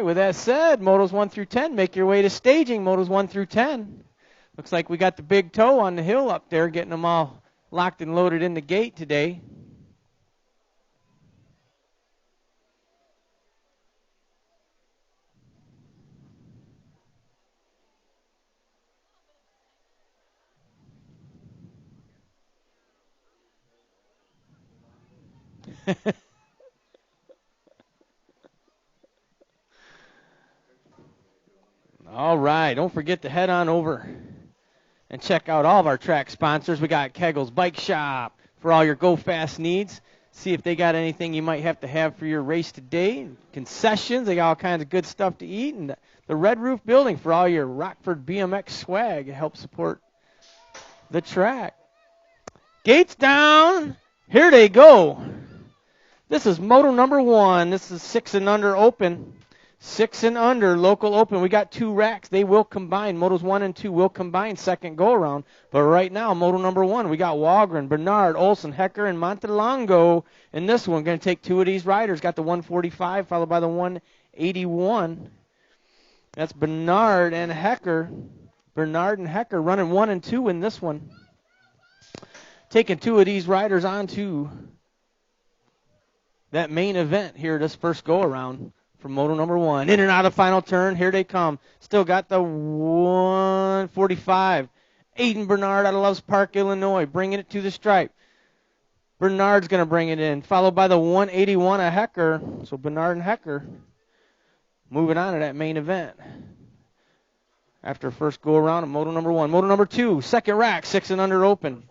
with that said, Motos 1 through 10, make your way to staging, Motos 1 through 10. Looks like we got the big toe on the hill up there, getting them all locked and loaded in the gate today. All right, don't forget to head on over and check out all of our track sponsors. We got Kegel's Bike Shop for all your go fast needs. See if they got anything you might have to have for your race today. Concessions, they got all kinds of good stuff to eat. And the Red Roof Building for all your Rockford BMX swag to help support the track. Gates down. Here they go. This is moto number 1. This is 6 and under open. 6 and under, local open. We got 2 racks. They will combine. Motos 1 and 2 will combine second go-around. But right now, moto number 1, we got Walgren, Bernard, Olson, Hecker, and Montelongo. In this one, going to take 2 of these riders. Got the 145 followed by the 181. That's Bernard and Hecker. Bernard and Hecker running 1 and 2 in this one. Taking 2 of these riders onto that main event here this first go-around. From moto number 1. In and out of final turn. Here they come. Still got the 145. Aiden Bernard out of Loves Park, Illinois. Bringing it to the stripe. Bernard's going to bring it in. Followed by the 181 of Hecker. So Bernard and Hecker moving on to that main event. After first go around of moto number 1. Moto number 2. Second rack. 6 and under open.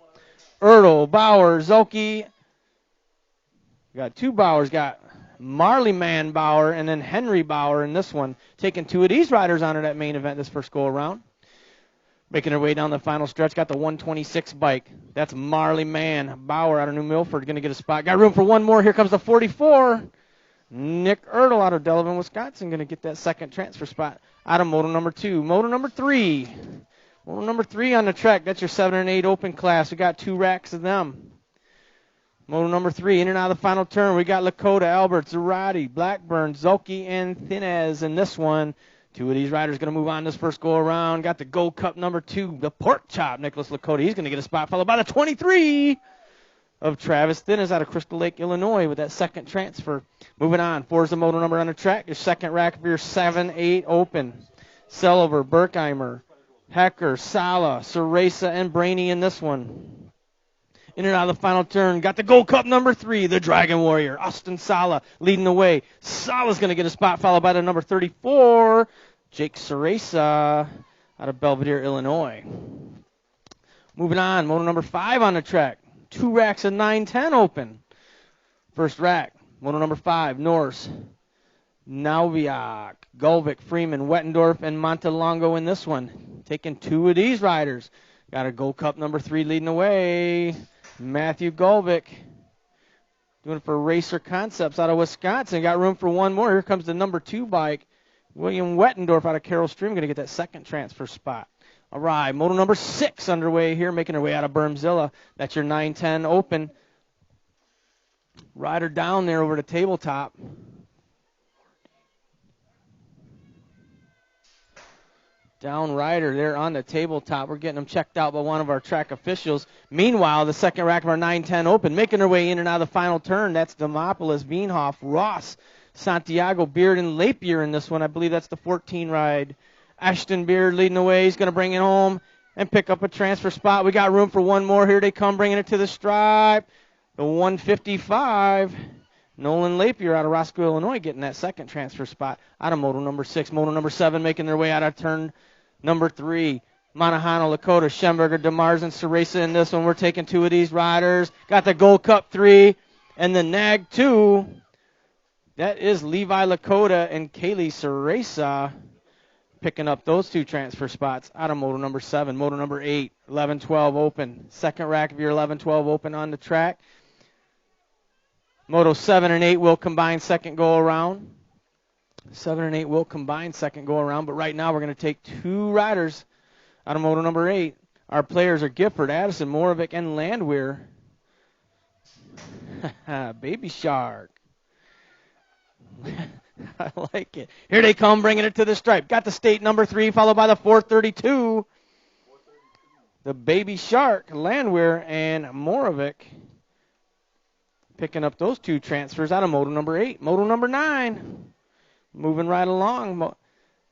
Ertl, Bauer, Zolke. Got 2 Bauers. Got Marley Man Bauer and then Henry Bauer in this one. Taking 2 of these riders onto that main event this first go around. Making their way down the final stretch. Got the 126 bike. That's Marley Man Bauer out of New Milford. Going to get a spot. Got room for 1 more. Here comes the 44. Nick Ertl out of Delavan, Wisconsin. Going to get that second transfer spot out of moto number 2. Moto number 3. Moto number 3 on the track. That's your 7 and 8 open class. We got 2 racks of them. Moto number 3, in and out of the final turn. We got Lakota, Albert, Zarate, Blackburn, Zolke, and Thinez in this one. 2 of these riders going to move on this first go around. Got the Gold Cup number 2, the Pork Chop, Nicholas Lakota. He's going to get a spot, followed by the 23 of Travis Thinez out of Crystal Lake, Illinois, with that second transfer. Moving on. 4 is the moto number on the track. Your second rack for your 7-8 open. Selliver, Berkheimer, Hecker, Sala, Ceresa, and Brainy in this one. In and out of the final turn. Got the Gold Cup number 3, the Dragon Warrior. Austin Sala leading the way. Sala's going to get a spot, followed by the number 34, Jake Ceresa out of Belvedere, Illinois. Moving on. Moto number 5 on the track. 2 racks of 9-10 open. First rack. Moto number 5, Norse, Nauviak, Gulvik, Freeman, Wettendorf, and Montelongo in this one. Taking 2 of these riders. Got a Gold Cup number 3 leading the way. Matthew Gulvik doing it for Racer Concepts out of Wisconsin. Got room for 1 more. Here comes the number 2 bike. William Wettendorf out of Carroll Stream going to get that second transfer spot. All right, moto number 6 underway here, making her way out of Bermzilla. That's your 9-10 open. Rider down there over the tabletop. Down rider there on the tabletop. We're getting them checked out by one of our track officials. Meanwhile, the second rack of our 9-10 open, making her way in and out of the final turn. That's Demopolis, Veenhoff, Ross, Santiago, Beard, and Lapier in this one. I believe that's the 14 ride. Ashton Beard leading the way. He's going to bring it home and pick up a transfer spot. We got room for 1 more. Here they come, bringing it to the stripe. The 155. Nolan Lapier out of Roscoe, Illinois, getting that second transfer spot out of moto number 6. Moto number 7 making their way out of turn number 3. Monahano, Lakota, Schemberger, DeMars, and Ceresa in this one. We're taking 2 of these riders. Got the Gold Cup 3 and the Nag 2. That is Levi Lakota and Kaylee Ceresa picking up those 2 transfer spots out of moto number 7. Moto number 8, 11-12 open. Second rack of your 11-12 open on the track. Moto 7 and 8 will combine second go around. 7 and 8 will combine second go around, but right now we're going to take 2 riders out of moto number 8. Our players are Gifford, Addison, Moravik, and Landwehr. Baby Shark. I like it. Here they come, bringing it to the stripe. Got the state number 3, followed by the 432. The Baby Shark, Landwehr, and Morovic. Picking up those 2 transfers out of moto number 8. Moto number 9. Moving right along.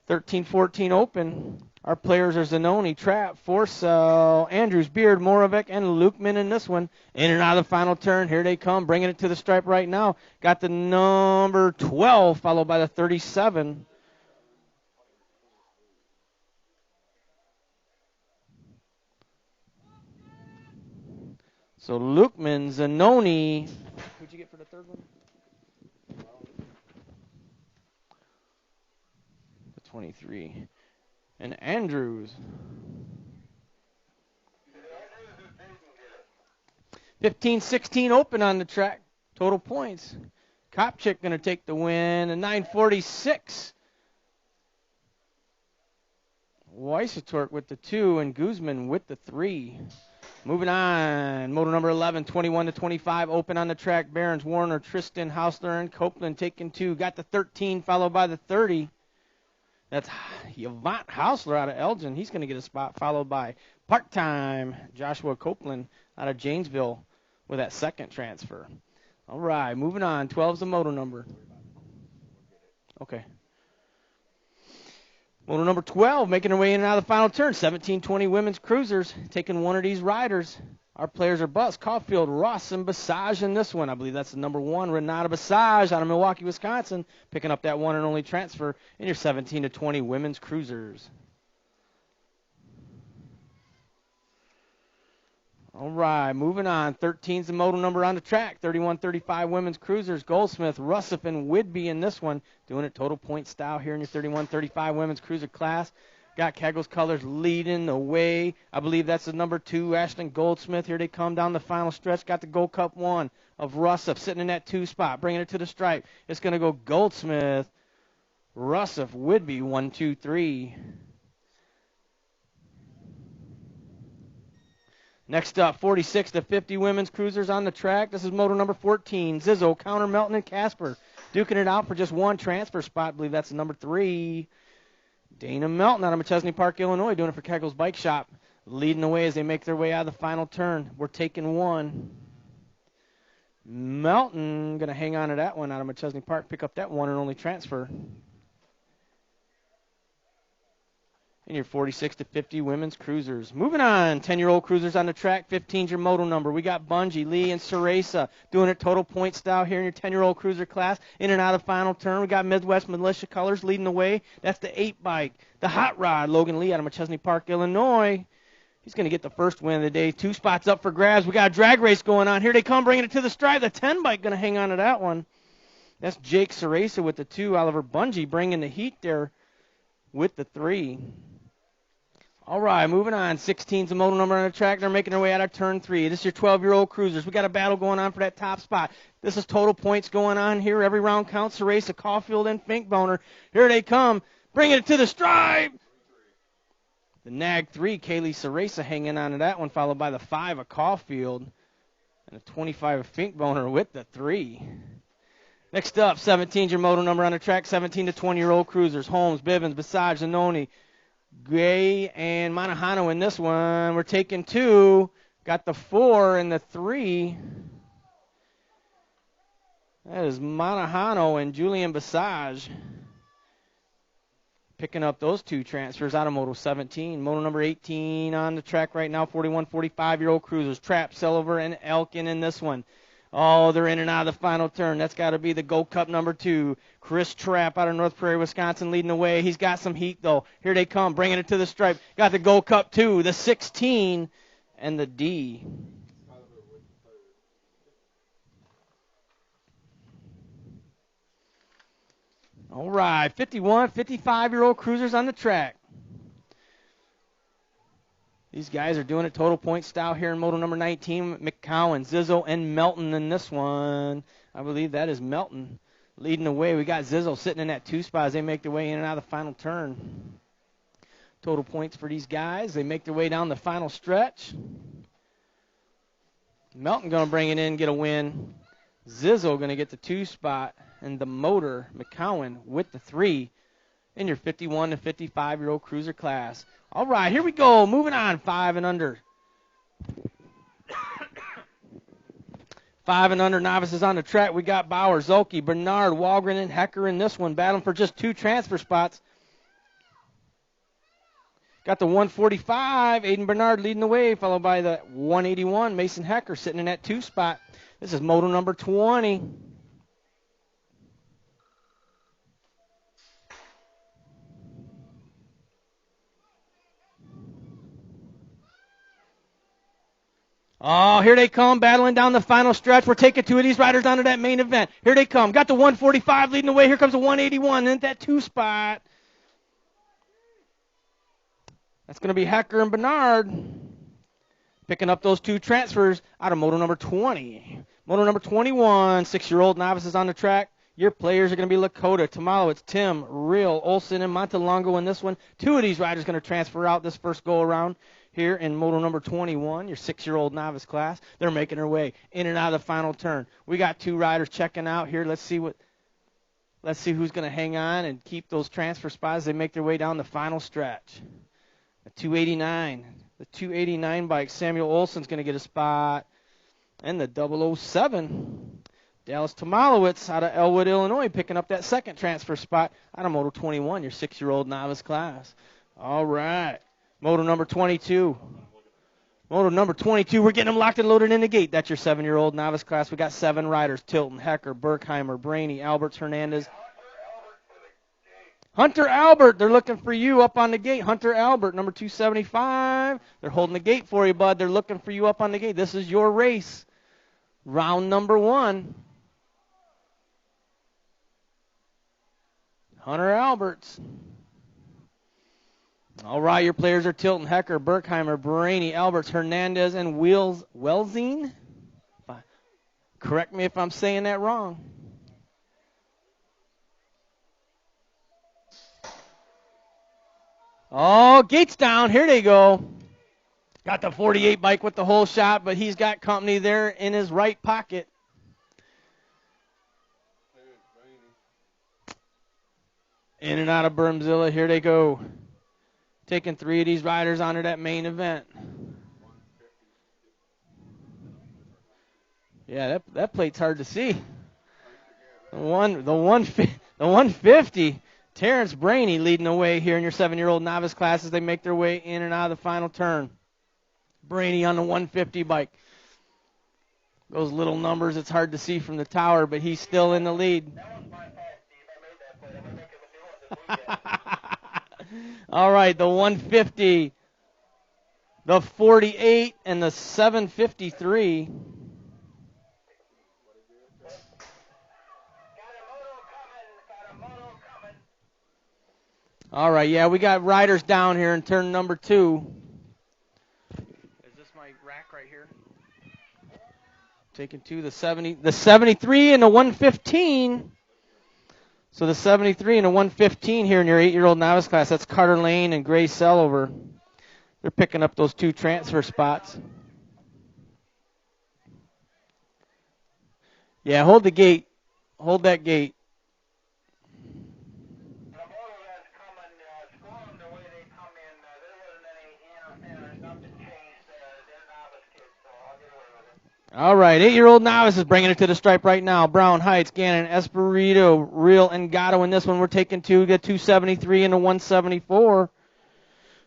13-14 open. Our players are Zanoni, Trapp, Forcell, Andrews, Beard, Morovic, and Lukeman in this one. In and out of the final turn. Here they come, bringing it to the stripe right now. Got the number 12, followed by the 37. So Lukeman, Zanoni. Who'd you get for the third one? The 23. And Andrews. 15-16 open on the track. Total points. Kopchik going to take the win. A 9:46. Weisatork with the 2 and Guzman with the 3. Moving on, moto number 11, 21-25, open on the track. Behrens, Warner, Tristan, Hausler, and Copeland taking 2. Got the 13, followed by the 30. That's Yvonne Hausler out of Elgin. He's going to get a spot, followed by part-time Joshua Copeland out of Janesville with that second transfer. All right, moving on. 12's the moto number. Okay. Moto number 12, making her way in and out of the final turn. 17-20 women's cruisers, taking one of these riders. Our players are Bus, Caulfield, Ross, and Basage in this one. I believe that's the number 1, Renata Basage out of Milwaukee, Wisconsin, picking up that one and only transfer in your 17-20 women's cruisers. All right, moving on. 13's the moto number on the track. 31-35 women's cruisers. Goldsmith, Russell, and Whidbey in this one. Doing it total point style here in your 31-35 women's cruiser class. Got Kegel's colors leading the way. I believe that's the number 2, Ashton Goldsmith. Here they come down the final stretch. Got the Gold Cup 1 of Russell sitting in that 2 spot, bringing it to the stripe. It's going to go Goldsmith, Russell, Whidbey, 1, 2, 3. Next up, 46-50 women's cruisers on the track. This is moto number 14. Zizzo, Counter, Melton, and Casper. Duking it out for just 1 transfer spot. I believe that's the number 3. Dana Melton out of McChesney Park, Illinois, doing it for Kegel's Bike Shop. Leading the way as they make their way out of the final turn. We're taking 1. Melton going to hang on to that one out of McChesney Park. Pick up that one and only transfer. In your 46-50 women's cruisers. Moving on, 10-year-old cruisers on the track. 15's your moto number. We got Bungie, Lee, and Ceresa doing it total point style here in your 10-year-old cruiser class. In and out of final turn. We got Midwest Militia colors leading the way. That's the 8 bike. The Hot Rod, Logan Lee out of McChesney Park, Illinois. He's going to get the first win of the day. 2 spots up for grabs. We got a drag race going on. Here they come, bringing it to the stripe. The 10 bike going to hang on to that one. That's Jake Ceresa with the 2. Oliver Bungie bringing the heat there with the 3. All right, moving on. 16's the moto number on the track. They're making their way out of turn 3. This is your 12-year-old cruisers. We got a battle going on for that top spot. This is total points going on here. Every round counts. Ceresa, Caulfield, and Finkboner. Here they come, bringing it to the stripe. The Nag 3, Kaylee Ceresa hanging on to that one, followed by the 5 of Caulfield and the 25 of Finkboner with the 3. Next up, 17's your moto number on the track. 17 to 20-year-old cruisers. Holmes, Bivens, Basage, Zanoni, Gray, and Monahano in this one. We're taking 2. Got the 4 and the 3. That is Monahano and Julian Basage. Picking up those 2 transfers out of Moto 17. Moto number 18 on the track right now. 41, 45-year-old cruisers. Trapp, Silver, and Elkin in this one. Oh, they're in and out of the final turn. That's got to be the Gold Cup number 2. Chris Trapp out of North Prairie, Wisconsin, leading the way. He's got some heat, though. Here they come, bringing it to the stripe. Got the Gold Cup 2, the 16, and the D. All right, 51, 55-year-old cruisers on the track. These guys are doing it total point style here in moto number 19. McCowan, Zizzo, and Melton in this one. I believe that is Melton leading the way. We got Zizzo sitting in that 2 spot as they make their way in and out of the final turn. Total points for these guys. They make their way down the final stretch. Melton going to bring it in, get a win. Zizzo going to get the 2 spot and the motor, McCowan, with the 3 in your 51 to 55-year-old cruiser class. All right, here we go. Moving on, 5 and under. 5 and under novices on the track. We got Bauer, Zolke, Bernard, Walgren, and Hecker in this one, battling for just 2 transfer spots. Got the 145, Aiden Bernard leading the way, followed by the 181, Mason Hecker sitting in that 2 spot. This is moto number 20. Oh, here they come, battling down the final stretch. We're taking 2 of these riders down to that main event. Here they come. Got the 145 leading the way. Here comes the 181 in that 2 spot. That's going to be Hecker and Bernard picking up those 2 transfers out of moto number 20. Moto number 21, 6-year-old novices on the track. Your players are going to be Lakota, Tomalowitz, Tim, Real, Olson, and Montelongo in this one. 2 of these riders going to transfer out this first go-around here in moto number 21, your 6-year-old novice class. They're making their way in and out of the final turn. We got 2 riders checking out here. Let's see who's going to hang on and keep those transfer spots as they make their way down the final stretch. The 289 bike, Samuel Olson's going to get a spot. And the 007, Dallas Tomalowitz out of Elwood, Illinois, picking up that second transfer spot out of Moto 21, your 6-year-old novice class. All right. Moto number 22. Moto number 22, we're getting them locked and loaded in the gate. That's your 7-year-old novice class. We got 7 riders, Tilton, Hecker, Berkheimer, Brainy, Alberts, Hernandez. Hunter Albert, they're looking for you up on the gate. Hunter Albert, number 275. They're holding the gate for you, bud. They're looking for you up on the gate. This is your race. Round number 1. Hunter Alberts. All right, your players are Tilton, Hecker, Berkheimer, Brainy, Alberts, Hernandez, and Welsing. Correct me if I'm saying that wrong. Oh, gates down. Here they go. Got the 48 bike with the whole shot, but he's got company there in his right pocket. In and out of Bermzilla. Here they go. Taking 3 of these riders onto that main event. Yeah, that plate's hard to see. The 150. Terrence Brainy leading the way here in your 7-year-old novice class as they make their way in and out of the final turn. Brainy on the 150 bike. Those little numbers, it's hard to see from the tower, but he's still in the lead. All right, the 150, the 48, and the 753. All right, yeah, we got riders down here in turn number 2. Is this my rack right here? Taking 2, the 73 and the 115. So the 73 and the 115 here in your 8-year-old novice class. That's Carter Lane and Gray Sellover. They're picking up those 2 transfer spots. Yeah, hold the gate. Hold that gate. All right, 8-year-old novice is bringing it to the stripe right now. Brown, Heights, Gannon, Espirito, Real, and Gatto in this one. We're taking 2. We got 273 and a 174.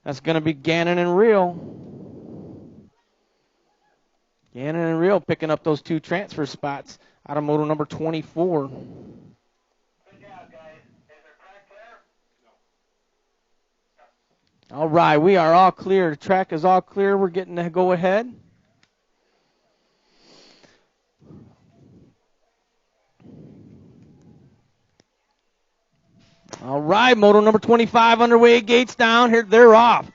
That's going to be Gannon and Real. Gannon and Real picking up those 2 transfer spots out of moto number 24. Good job, guys. Is there track clear? No. All right, we are all clear. The track is all clear. We're getting to go ahead. All right, moto number 25 underway. Gates down. Here, they're off.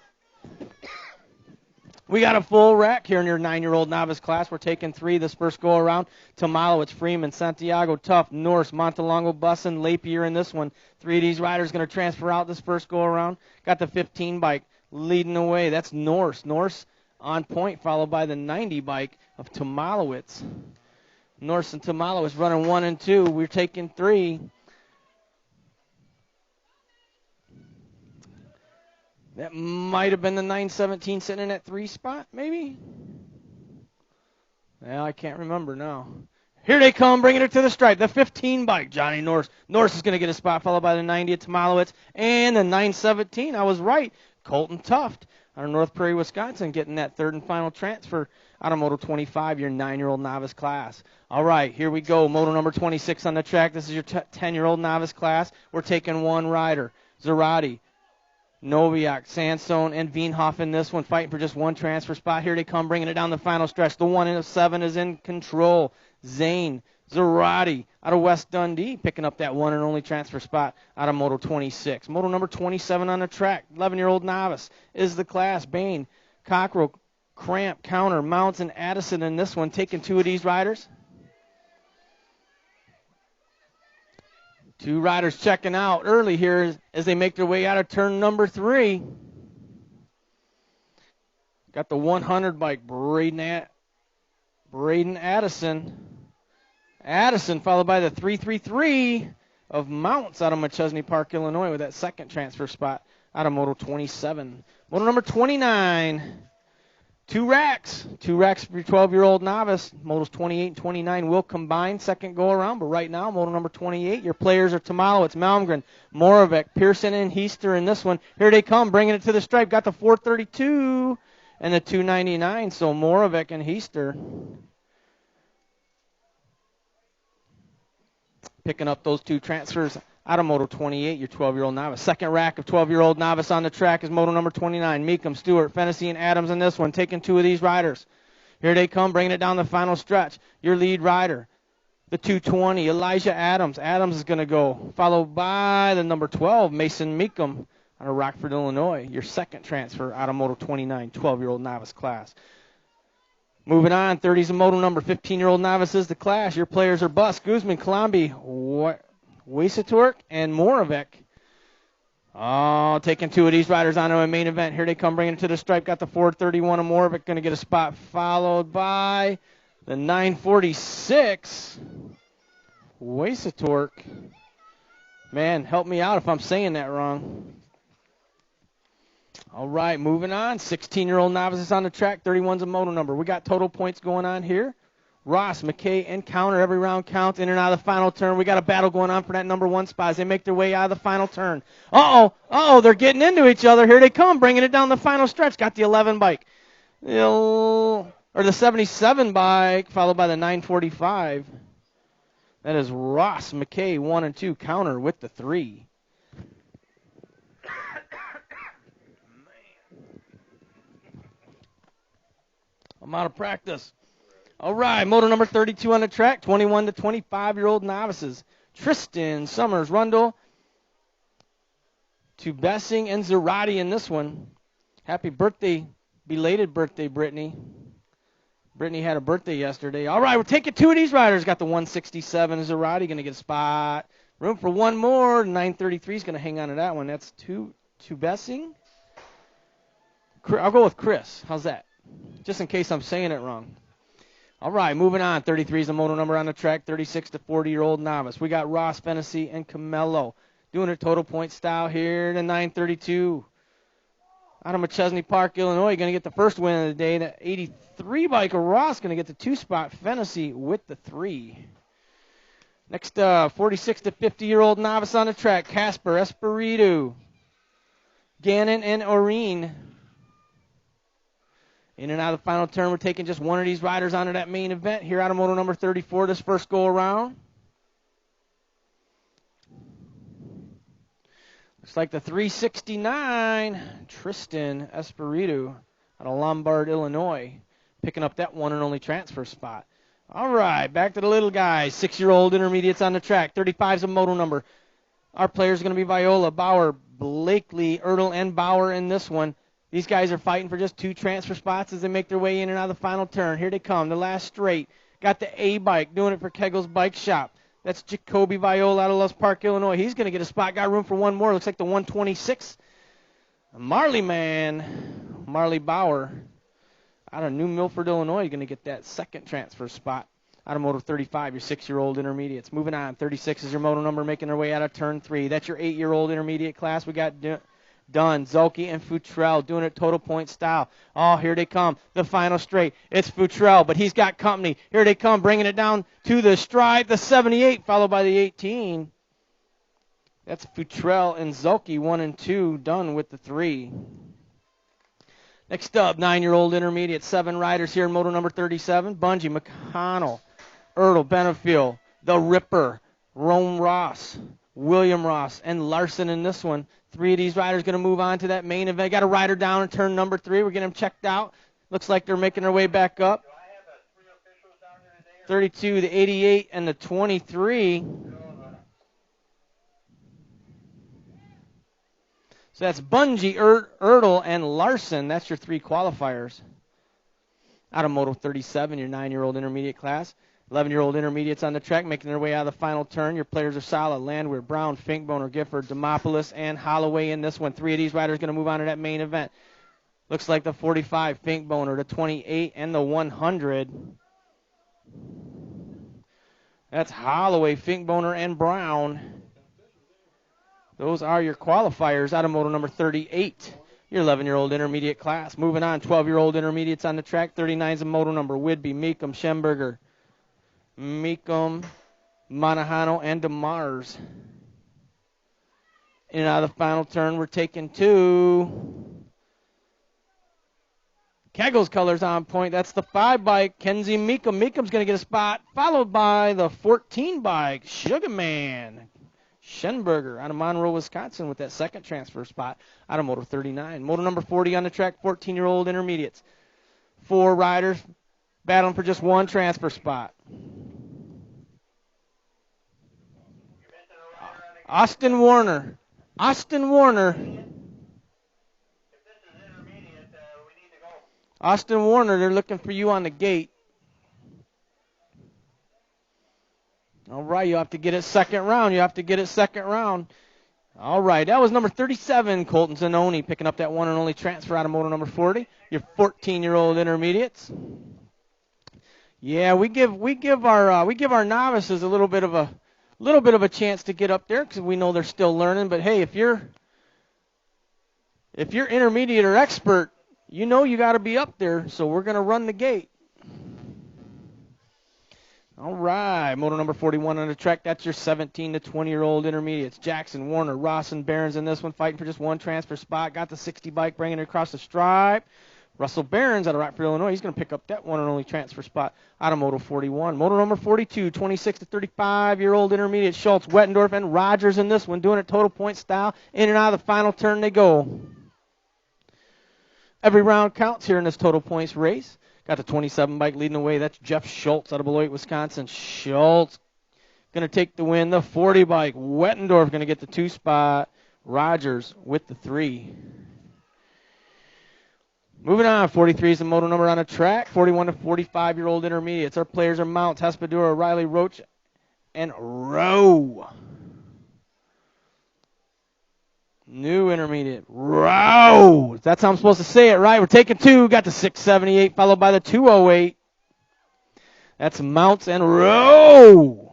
We got a full rack here in your 9-year-old novice class. We're taking 3 this first go around. Tomalowitz, Freeman, Santiago, Tuff, Norse, Montelongo, Bussin, Lapier in this one. 3 of these riders going to transfer out this first go around. Got the 15 bike leading the way. That's Norse. Norse on point, followed by the 90 bike of Tomalowitz. Norse and Tamalo is running 1 and 2. We're taking 3. That might have been the 917 sitting in that 3 spot, maybe? Well, I can't remember now. Here they come, bringing it to the stripe. The 15 bike, Johnny Norse. Norse is going to get a spot, followed by the 90 at Tamalowitz. And the 917, I was right, Colton Tuft out of North Prairie, Wisconsin, getting that third and final transfer out of Moto 25, your 9-year-old novice class. All right, here we go. Moto number 26 on the track. This is your 10-year-old novice class. We're taking one rider, Zarate, Noviak, Sandstone, and Veenhoff in this one, fighting for just one transfer spot. Here they come, bringing it down the final stretch. The 1 of 7 is in control. Zane Zarate out of West Dundee, picking up that one and only transfer spot out of Moto 26. Moto number 27 on the track, 11-year-old novice is the class. Bain, Cockrell, Cramp, Counter, Mounts, and Addison in this one, taking 2 of these riders. 2 riders checking out early here as they make their way out of turn number 3. Got the 100 bike, Braden Addison. Addison followed by the 333 of Mounts out of Machesney Park, Illinois, with that second transfer spot out of Moto 27. Moto number 29. 2 racks for your 12-year-old novice. Motos 28 and 29 will combine second go around, but right now, Moto number 28, your players are Tamalo, it's Malmgren, Moravec, Pearson, and Heister in this one. Here they come, bringing it to the stripe. Got the 432 and the 299, so Moravec and Heister picking up those 2 transfers out of Moto 28, your 12-year-old novice. Second rack of 12-year-old novice on the track is Moto number 29. Meekum, Stewart, Fennessy, and Adams in this one, taking 2 of these riders. Here they come, bringing it down the final stretch. Your lead rider, the 220, Elijah Adams. Adams is going to go, followed by the number 12, Mason Meekum out of Rockford, Illinois. Your second transfer out of Moto 29, 12-year-old novice class. Moving on, 30s and Moto number 15-year-old novice is the class. Your players are Bus, Guzman, Colombi, Weisaturk, and Moravec. Oh, taking 2 of these riders onto a main event. Here they come, bringing it to the stripe. Got the 431 of Moravec, going to get a spot, followed by the 946, Weisaturk. Man, help me out if I'm saying that wrong. All right, moving on. 16-year-old novices on the track, 31's a Moto number. We got total points going on here. Ross, McKay, and Counter. Every round counts in and out of the final turn. We got a battle going on for that number 1 spot as they make their way out of the final turn. They're getting into each other. Here they come, bringing it down the final stretch. Got the 11 bike. Or the 77 bike, followed by the 945. That is Ross, McKay, 1 and 2. Counter with the 3. I'm out of practice. All right, Moto number 32 on the track, 21 to 25-year-old novices. Tristan, Summers, Rundle, to Bessing and Zarate in this one. Happy birthday, belated birthday, Brittany. Brittany had a birthday yesterday. All right, we're taking 2 of these riders. Got the 167, Zarate, going to get a spot. Room for 1 more. 933 is going to hang on to that one. That's to Bessing. I'll go with Chris. How's that? Just in case I'm saying it wrong. All right, moving on. 33 is the Moto number on the track. 36 to 40-year-old novice. We got Ross, Fennessy, and Camello doing it total point style here. The 932 out of Machesney Park, Illinois. Going to get the first win of the day. The 83 bike of Ross going to get the 2 spot. Fennessy with the 3. Next, 46 to 50-year-old novice on the track. Casper, Espiritu, Gannon, and Oreen. In and out of the final turn, we're taking just 1 of these riders onto that main event here out of Moto number 34 this first go around. Looks like the 369, Tristan Espiritu out of Lombard, Illinois, picking up that one and only transfer spot. All right, back to the little guys. 6-year-old intermediates on the track. 35's a Moto number. Our players are going to be Viola, Bauer, Blakely, Ertl, and Bauer in this one. These guys are fighting for just 2 transfer spots as they make their way in and out of the final turn. Here they come, the last straight. Got the A bike, doing it for Kegel's Bike Shop. That's Jacoby Viola out of Loves Park, Illinois. He's going to get a spot. Got room for 1 more. Looks like the 126. Marley Bauer out of New Milford, Illinois, going to get that second transfer spot Out of moto 35, your 6-year-old intermediates. Moving on, 36 is your moto number, making their way out of turn 3. That's your 8-year-old intermediate class. We got Dunn, Zolke, and Futrell doing it total point style. Oh, here they come. The final straight. It's Futrell, but he's got company. Here they come, bringing it down to the stripe. The 78, followed by the 18. That's Futrell and Zolke, 1 and 2. Dunn with the 3. Next up, 9-year-old intermediate. 7 riders here in moto number 37. Bungie, McConnell, Ertl, Benefiel, The Ripper, Rome Ross, William Ross, and Larson in this one. 3 of these riders going to move on to that main event. Got a rider down in turn number 3. We're getting them checked out. Looks like they're making their way back up. 32, the 88, and the 23. So that's Bungie, Ertl, and Larson. That's your 3 qualifiers. Out of moto 37, your 9-year-old intermediate class. 11-year-old intermediates on the track, making their way out of the final turn. Your players are solid. Landwehr, Brown, Finkboner, Gifford, Demopoulos, and Holloway in this one. 3 of these riders going to move on to that main event. Looks like the 45, Finkboner, the 28, and the 100. That's Holloway, Finkboner, and Brown. Those are your qualifiers out of moto number 38. Your 11-year-old intermediate class. Moving on, 12-year-old intermediates on the track. 39 is a moto number. Whidbey, Meekum, Schemberger, Meekum, Monahano, and DeMars. In and out of the final turn, we're taking 2. Kegel's colors on point. That's the 5 bike, Kenzie Meekum. Meekum's going to get a spot, followed by the 14 bike, Sugarman Schenberger out of Monroe, Wisconsin with that second transfer spot out of moto 39. Moto number 40 on the track, 14-year-old intermediates. 4 riders battling for just 1 transfer spot. Austin Warner. Austin, Warner, they're looking for you on the gate. All right, you have to get it second round. All right, that was number 37, Colton Zanoni, picking up that one and only transfer out of moto number 40. Your 14-year-old intermediates. Yeah, we give our novices a little bit of a chance to get up there because we know they're still learning. But hey, if you're intermediate or expert, you know you got to be up there. So we're gonna run the gate. All right, moto number 41 on the track. That's your 17 to 20-year-old intermediates. Jackson, Warner, Ross, and Barons in this one, fighting for just 1 transfer spot. Got the 60 bike, bringing it across the stripe. Russell Barons out of Rockford, Illinois. He's going to pick up that one and only transfer spot out of moto 41. Moto number 42, 26 to 35-year-old intermediate. Schultz, Wettendorf, and Rogers in this one, doing it total point style. In and out of the final turn they go. Every round counts here in this total points race. Got the 27 bike leading the way. That's Jeff Schultz out of Beloit, Wisconsin. Schultz going to take the win. The 40 bike, Wettendorf going to get the 2 spot. Rogers with the 3. Moving on, 43 is the moto number on the track. 41 to 45-year-old intermediates. Our players are Mount, Hespadura, Riley Roach, and Rowe. New intermediate. Rowe. That's how I'm supposed to say it, right? We're taking 2. Got the 678, followed by the 208. That's Mounts and Rowe.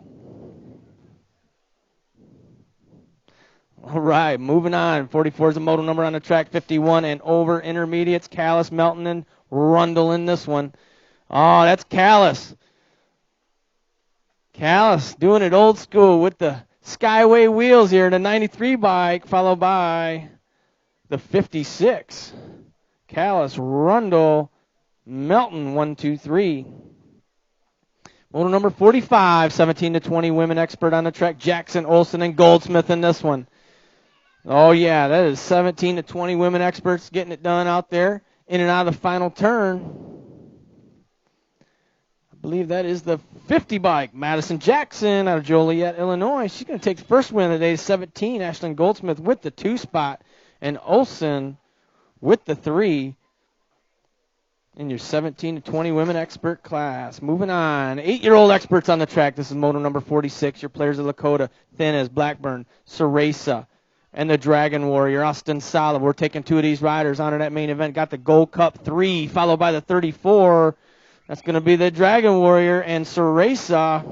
All right, moving on. 44 is the moto number on the track. 51 and over intermediates. Callis, Melton, and Rundle in this one. Oh, that's Callis. Callis doing it old school with the Skyway wheels here. The 93 bike, followed by the 56. Callis, Rundle, Melton, 1, 2, 3. Moto number 45, 17 to 20 women expert on the track. Jackson, Olson, and Goldsmith in this one. Oh, yeah, that is 17 to 20 women experts getting it done out there. In and out of the final turn. I believe that is the 50 bike. Madison Jackson out of Joliet, Illinois. She's going to take the first win of the day, 17. Ashlyn Goldsmith with the 2 spot. And Olson with the 3. In your 17 to 20 women expert class. Moving on. 8-year-old experts on the track. This is moto number 46. Your players are Lakota, Thinnes, Blackburn, Ceresa, and the Dragon Warrior, Austin Solid. We're taking 2 of these riders onto that main event. Got the Gold Cup 3, followed by the 34. That's going to be the Dragon Warrior and Ceresa.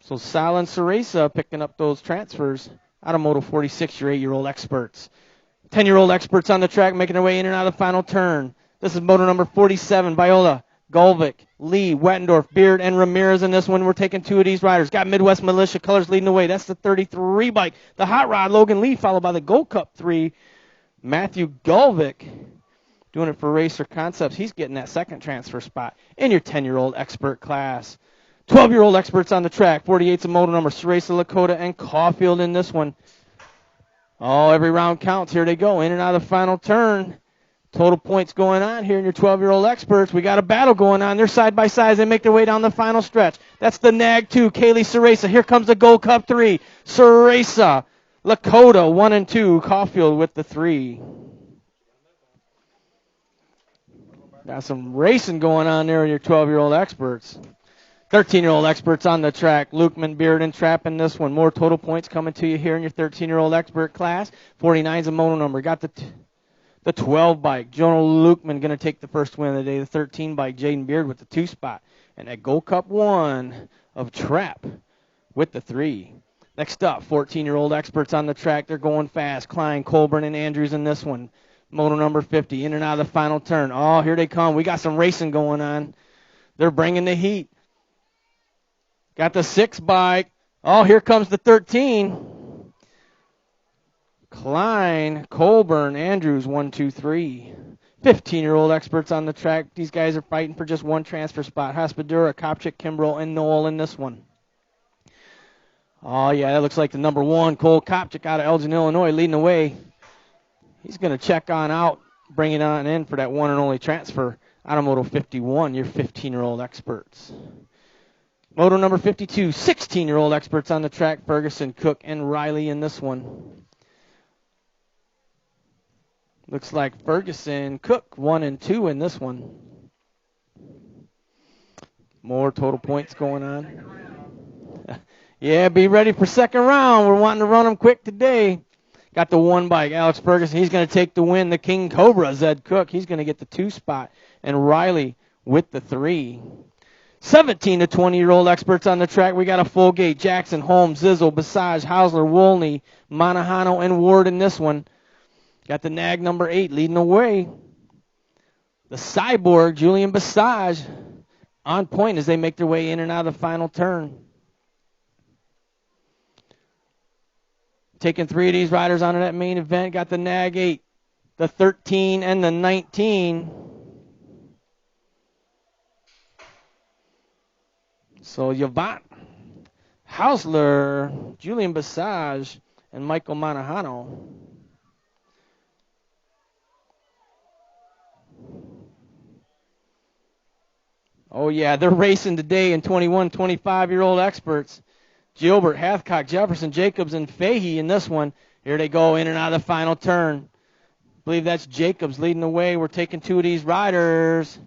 So Sal and Ceresa picking up those transfers. Automotive 46, your 8-year-old experts. 10-year-old experts on the track making their way in and out of the final turn. This is motor number 47, Viola, Golvik, Lee, Wettendorf, Beard, and Ramirez in this one. We're taking 2 of these riders. Got Midwest Militia Colors leading the way. That's the 33 bike. The Hot Rod, Logan Lee, followed by the Gold Cup 3, Matthew Golvik. Doing it for Racer Concepts. He's getting that second transfer spot in your 10-year-old expert class. 12-year-old experts on the track. 48's a motor number. Ceresa, Lakota, and Caulfield in this one. Oh, every round counts. Here they go. In and out of the final turn. Total points going on here in your 12-year-old experts. We got a battle going on. They're side by side as they make their way down the final stretch. That's the Nag 2, Kaylee Ceresa. Here comes the Gold Cup 3. Ceresa, Lakota, 1 and 2. Caulfield with the 3. Got some racing going on there in your 12-year-old experts. 13-year-old experts on the track. Lukeman, Beard, and Trapp in this one. More total points coming to you here in your 13-year-old expert class. 49's a mono number. Got the 12 bike. Jonah Lukeman going to take the first win of the day. The 13 bike, Jaden Beard with the 2 spot. And that Gold Cup 1 of Trapp with the 3. Next up, 14-year-old experts on the track. They're going fast. Klein, Colburn, and Andrews in this one. Moto number 50, in and out of the final turn. Oh, here they come. We got some racing going on. They're bringing the heat. Got the 6 bike. Oh, here comes the 13. Klein, Colburn, Andrews, 1, 2, 3. 15-year-old experts on the track. These guys are fighting for just one transfer spot. Haspadura, Kopchik, Kimbrell, and Noel in this one. Oh, yeah, that looks like the number 1, Cole Kopchik out of Elgin, Illinois, leading the way. He's going to check on out, bring it on in for that one and only transfer. Automoto 51, your 15-year-old experts. Moto number 52, 16-year-old experts on the track. Ferguson, Cook, and Riley in this one. Looks like Ferguson, Cook, 1 and 2 in this one. More total points going on. Yeah, be ready for second round. We're wanting to run them quick today. Got the 1 bike, Alex Ferguson. He's going to take the win. The King Cobra, Zed Cook. He's going to get the 2 spot. And Riley with the 3. 17 to 20-year-old experts on the track. We got a full gate. Jackson, Holmes, Zizzle, Basage, Hausler, Wolney, Monahano, and Ward in this one. Got the Nag number 8 leading the way. The Cyborg, Julian Basage, on point as they make their way in and out of the final turn. Taking 3 of these riders onto that main event. Got the Nag 8, the 13, and the 19. So Yvonne, Hausler, Julian Basage, and Michael Monahano. Oh, yeah, they're racing today in 21, 25-year-old experts. Gilbert, Hathcock, Jefferson, Jacobs, and Fahey in this one. Here they go in and out of the final turn. I believe that's Jacobs leading the way. We're taking 2 of these riders.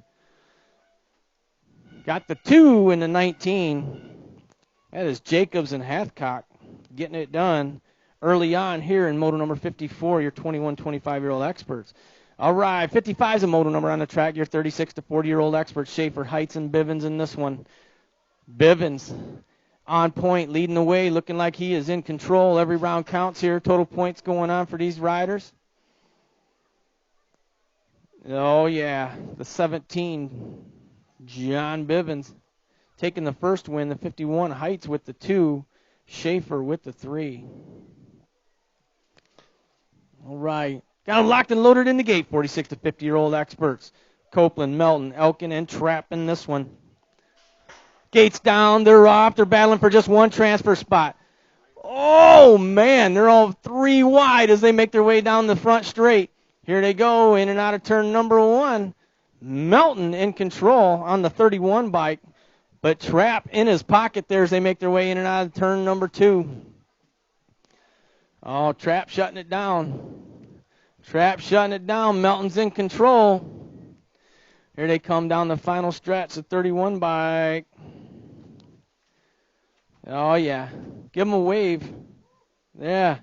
Got the 2 in the 19. That is Jacobs and Hathcock getting it done early on here in moto number 54, your 21, 25-year-old experts. All right, 55 is a moto number on the track, your 36 to 40-year-old experts. Schaefer, Heights, and Bivens in this one. Bivens on point, leading the way, looking like he is in control. Every round counts here. Total points going on for these riders. Oh, yeah, the 17, John Bivens, taking the first win. The 51, Heights with the 2, Schaefer with the 3. All right, got them locked and loaded in the gate, 46 to 50-year-old experts. Copeland, Melton, Elkin, and Trapp in this one. Gates down, they're off, they're battling for just one transfer spot. Oh, man, they're all 3 wide as they make their way down the front straight. Here they go, in and out of turn number 1. Melton in control on the 31 bike, but Trapp in his pocket there as they make their way in and out of turn number 2. Oh, Trapp shutting it down. Trapp shutting it down. Melton's in control. Here they come down the final stretch, the 31 bike. Oh, yeah. Give them a wave. Yeah.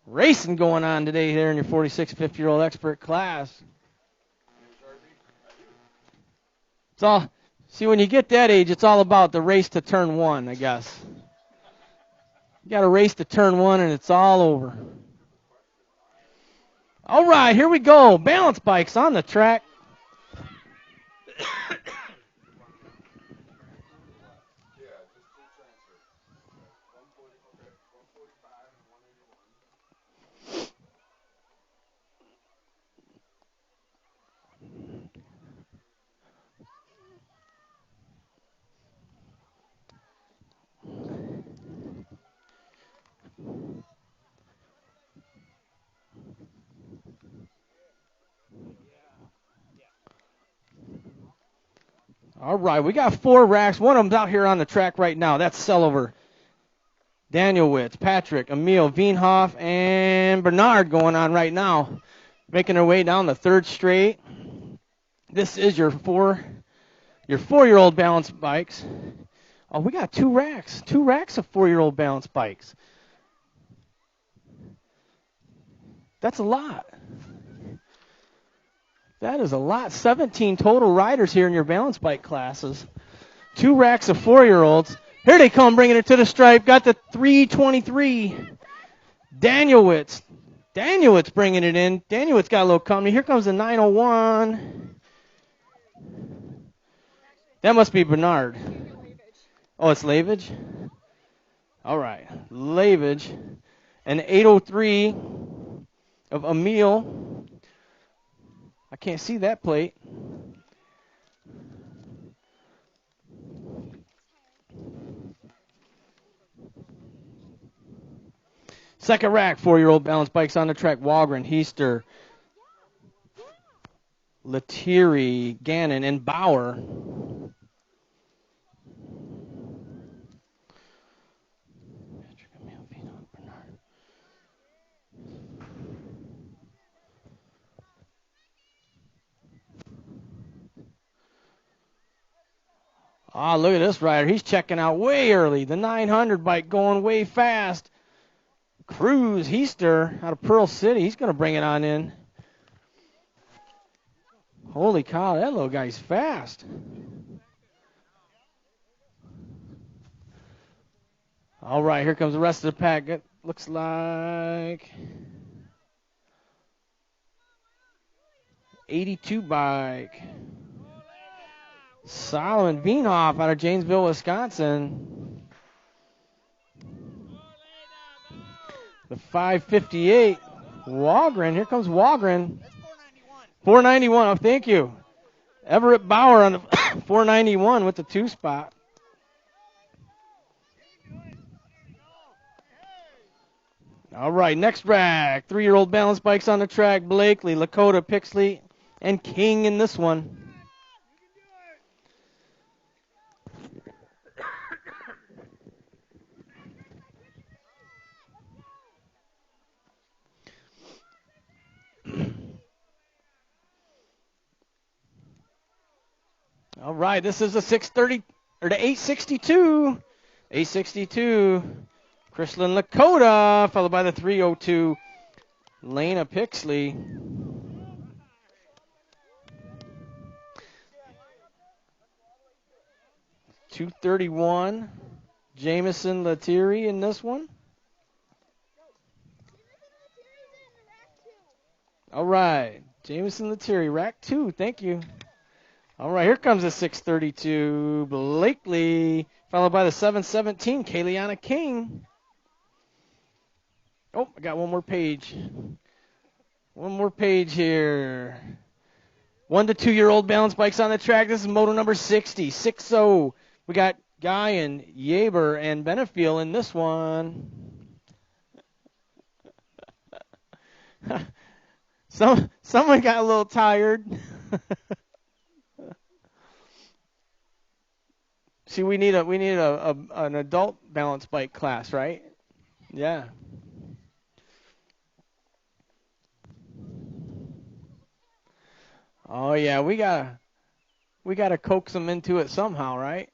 Racing going on today here in your 46, 50-year-old expert class. It's all. See, when you get that age, it's all about the race to turn 1, I guess. You got to race to turn 1, and it's all over. All right, here we go. Balance bikes on the track. All right, we got 4 racks. One of them's out here on the track right now. That's Sellover, Daniel Witz, Patrick, Emil, Veenhoff, and Bernard going on right now, making their way down the 3rd straight. This is your 4-year-old balance bikes. Oh, we got 2 racks. 2 racks of 4-year-old balance bikes. That's a lot. That is a lot. 17 total riders here in your balance bike classes. 2 racks of 4-year-olds. Here they come, bringing it to the stripe. Got the 323. Danielwitz. Danielwitz bringing it in. Danielwitz got a little company. Here comes the 901. That must be Bernard. Oh, it's Lavage? All right. Lavage. An 803 of Emil. I can't see that plate. Second rack, 4-year-old balance bikes on the track. Walgren, Heister, Lethierry, Gannon, and Bauer. Ah, look at this rider. He's checking out way early. The 900 bike going way fast. Cruz, Heister, out of Pearl City. He's going to bring it on in. Holy cow, that little guy's fast. All right, here comes the rest of the pack. It looks like 82 bike. Solomon Veenhoff out of Janesville, Wisconsin. The 558. Walgren. Here comes Walgren. 491. Oh, thank you. Everett Bauer on the 491 with the 2 spot. All right, next rack. 3-year-old balance bikes on the track. Blakely, Lakota, Pixley, and King in this one. All right, this is the 630 or the 862. 862. Chrislyn Lakota, followed by the 302. Lena Pixley. $231. Jameson Lethierry in this one. All right. Jameson Lethierry, rack 2. Thank you. All right, here comes the 632. Blakely, followed by the 717. Kayliana King. Oh, I got one more page. One more page here. 1 to 2-year-old balance bikes on the track. This is moto number 60. 6-0. We got Guy and Yaber and Benefiel in this one. Someone got a little tired. See, we need an adult balance bike class, right? Yeah. Oh yeah, we gotta coax them into it somehow, right?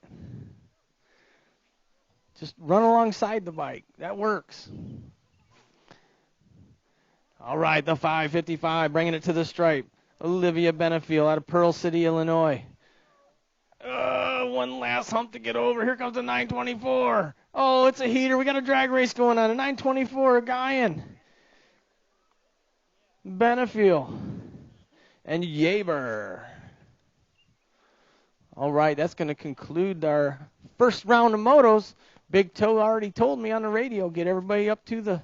Just run alongside the bike. That works. All right, the 555, bringing it to the stripe. Olivia Benefiel out of Pearl City, Illinois. one last hump to get over. Here comes the 924. Oh, it's a heater. We got a drag race going on. A 924, Guyan, Benefiel, and Yaber. All right, that's going to conclude our first round of motos. Big Toe already told me on the radio, get everybody up to the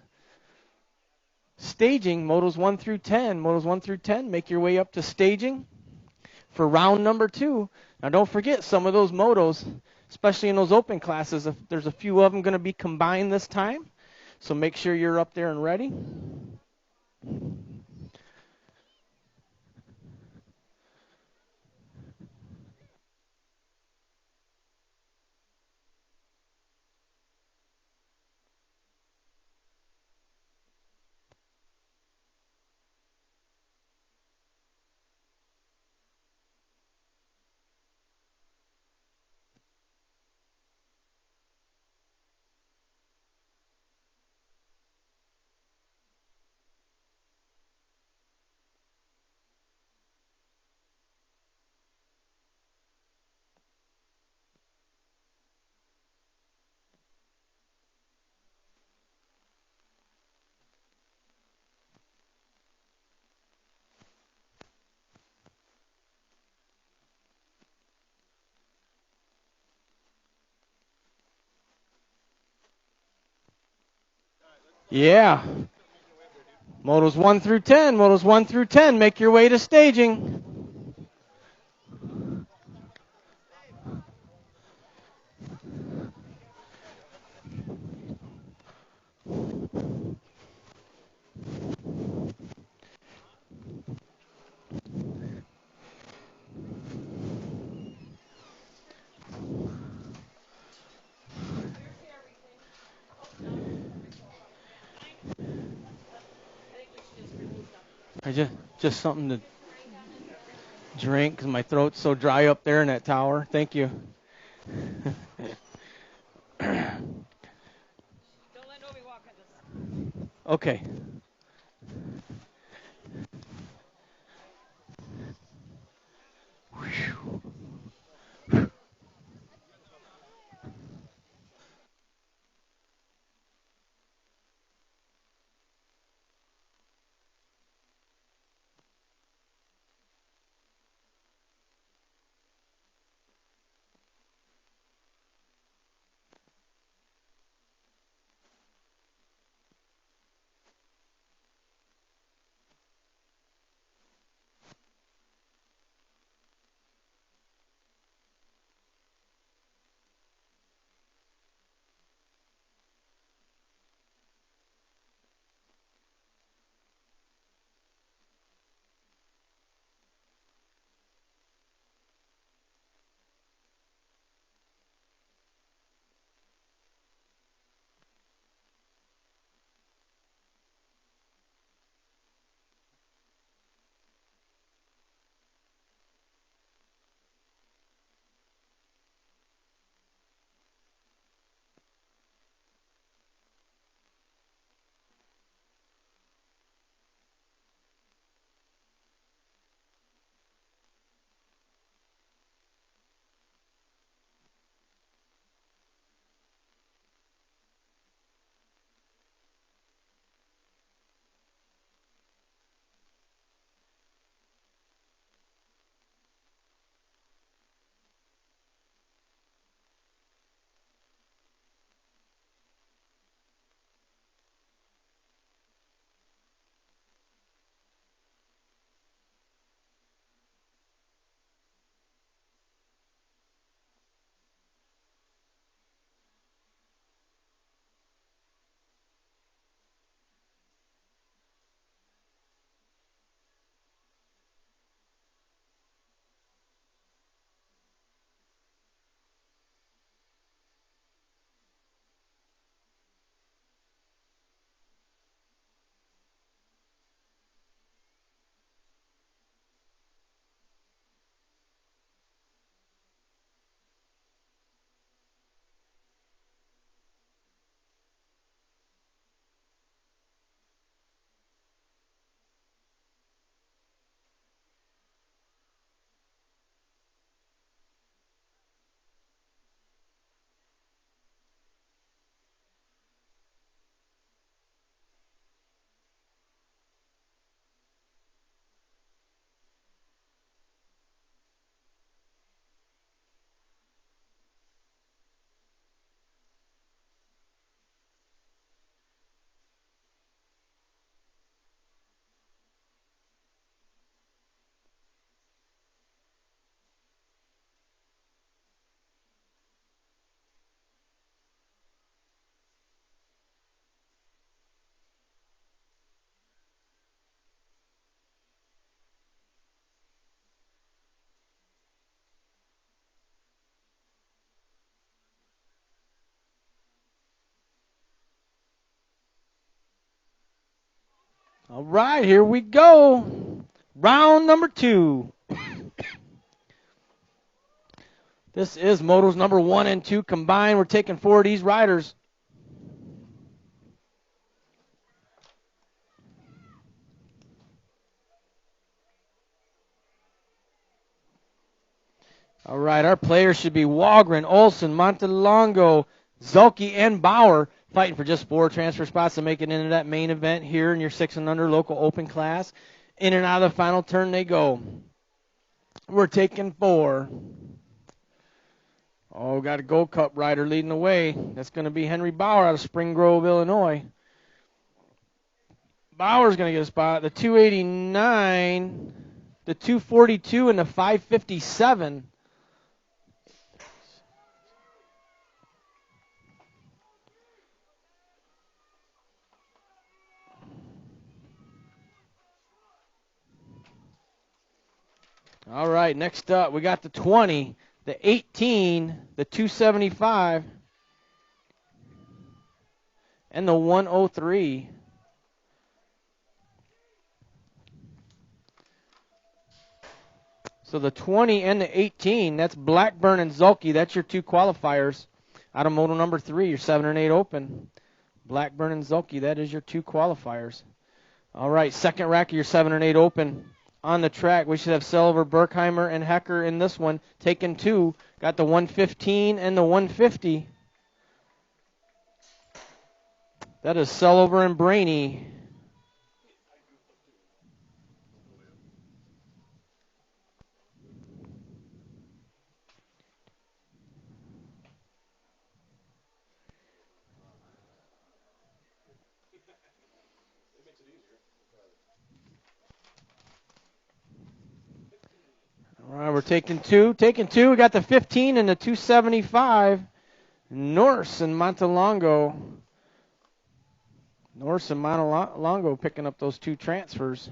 staging, motos 1 through 10. Motos 1 through 10, make your way up to staging for round number 2. Now, don't forget some of those motos, especially in those open classes, if there's a few of them going to be combined this time. So make sure you're up there and ready. Yeah. Motos 1 through 10. Motos 1 through 10. Make your way to staging. Just something to drink because my throat's so dry up there in that tower. Thank you. Okay. All right, here we go. Round number 2. This is motos number 1 and 2 combined. We're taking 4 of these riders. All right, our players should be Walgren, Olson, Montelongo, Zulke, and Bauer, fighting for just 4 transfer spots to make it into that main event here in your 6 and under local open class. In and out of the final turn they go. We're taking 4. Oh, got a Gold Cup rider leading the way. That's going to be Henry Bauer out of Spring Grove, Illinois. Bauer's going to get a spot. The 289, the 242, and the 557. All right, next up, we got the 20, the 18, the 275, and the 103. So the 20 and the 18, that's Blackburn and Zulke. That's your 2 qualifiers. Out of moto number 3, your 7 and 8 open. Blackburn and Zulke, that is your 2 qualifiers. All right, second rack of your 7 and 8 open. On the track, we should have Silver, Berkheimer, and Hecker in this one. Taking 2. Got the 115 and the 150. That is Sulliver and Brainy. All right, we're taking 2. Taking 2, we got the 15 and the 275. Norse and Montelongo. Norse and Montelongo picking up those 2 transfers.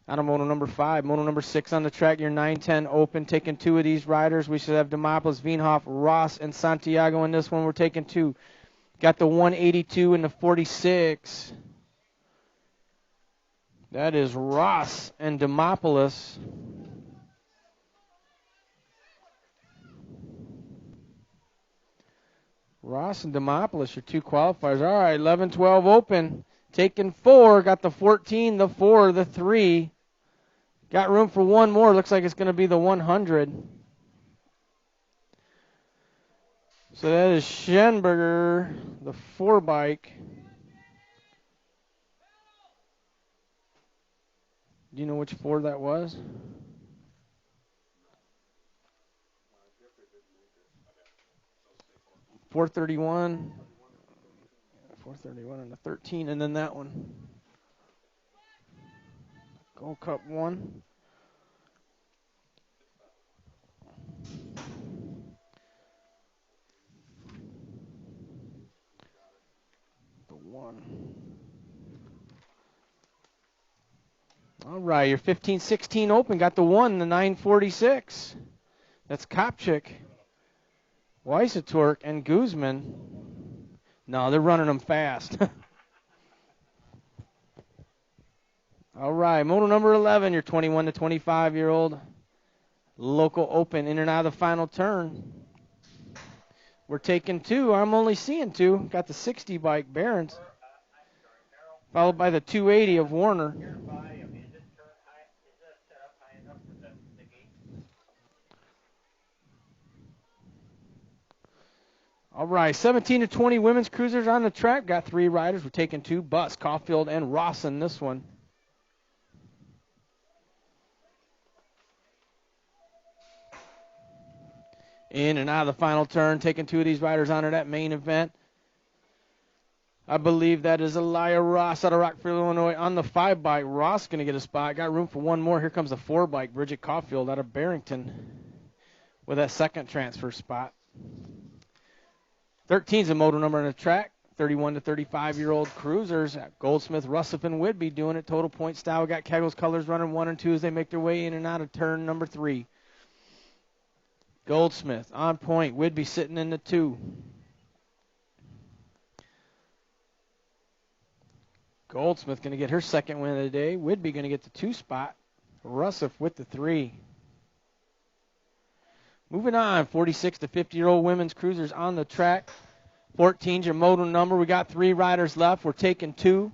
Out of moto number 5. Moto number 6 on the track, your 9-10 open. Taking 2 of these riders. We should have Demopoulos, Veenhoff, Ross, and Santiago in this one. We're taking 2. Got the 182 and the 46. That is Ross and Demopoulos. Ross and Demopoulos, your 2 qualifiers. All right, 11-12 open. Taking 4. Got the 14, the 4, the 3. Got room for 1 more. Looks like it's going to be the 100. So that is Schenberger, the 4 bike. Do you know which 4 that was? .431. 431 and the 13, and then that one. Gold Cup 1. The 1. All right, your 15-16 open. Got the 1, the 946. That's Kopchik, Weisatork, and Guzman. No, they're running them fast. All right, moto number 11, your 21 to 25-year-old local open, in and out of the final turn. We're taking 2. I'm only seeing 2. Got the 60 bike, Barons, followed by the 280 of Warner. All right, 17 to 20 women's cruisers on the track. Got 3 riders. We're taking 2. Bus, Caulfield, and Ross in this one. In and out of the final turn, taking 2 of these riders onto that main event. I believe that is Elia Ross out of Rockford, Illinois. On the 5 bike, Ross going to get a spot. Got room for 1 more. Here comes the 4 bike, Bridget Caulfield out of Barrington with that second transfer spot. 13's a moto number on the track. 31 to 35-year-old cruisers. Goldsmith, Russell, and Whidbey doing it. Total point style. We got Kegel's colors running 1 and 2 as they make their way in and out of turn number 3. Goldsmith on point. Whidbey sitting in the 2. Goldsmith going to get her second win of the day. Whidbey going to get the 2 spot. Russell with the 3. Moving on, 46 to 50-year-old women's cruisers on the track. 14's your modal number. We got 3 riders left. We're taking 2.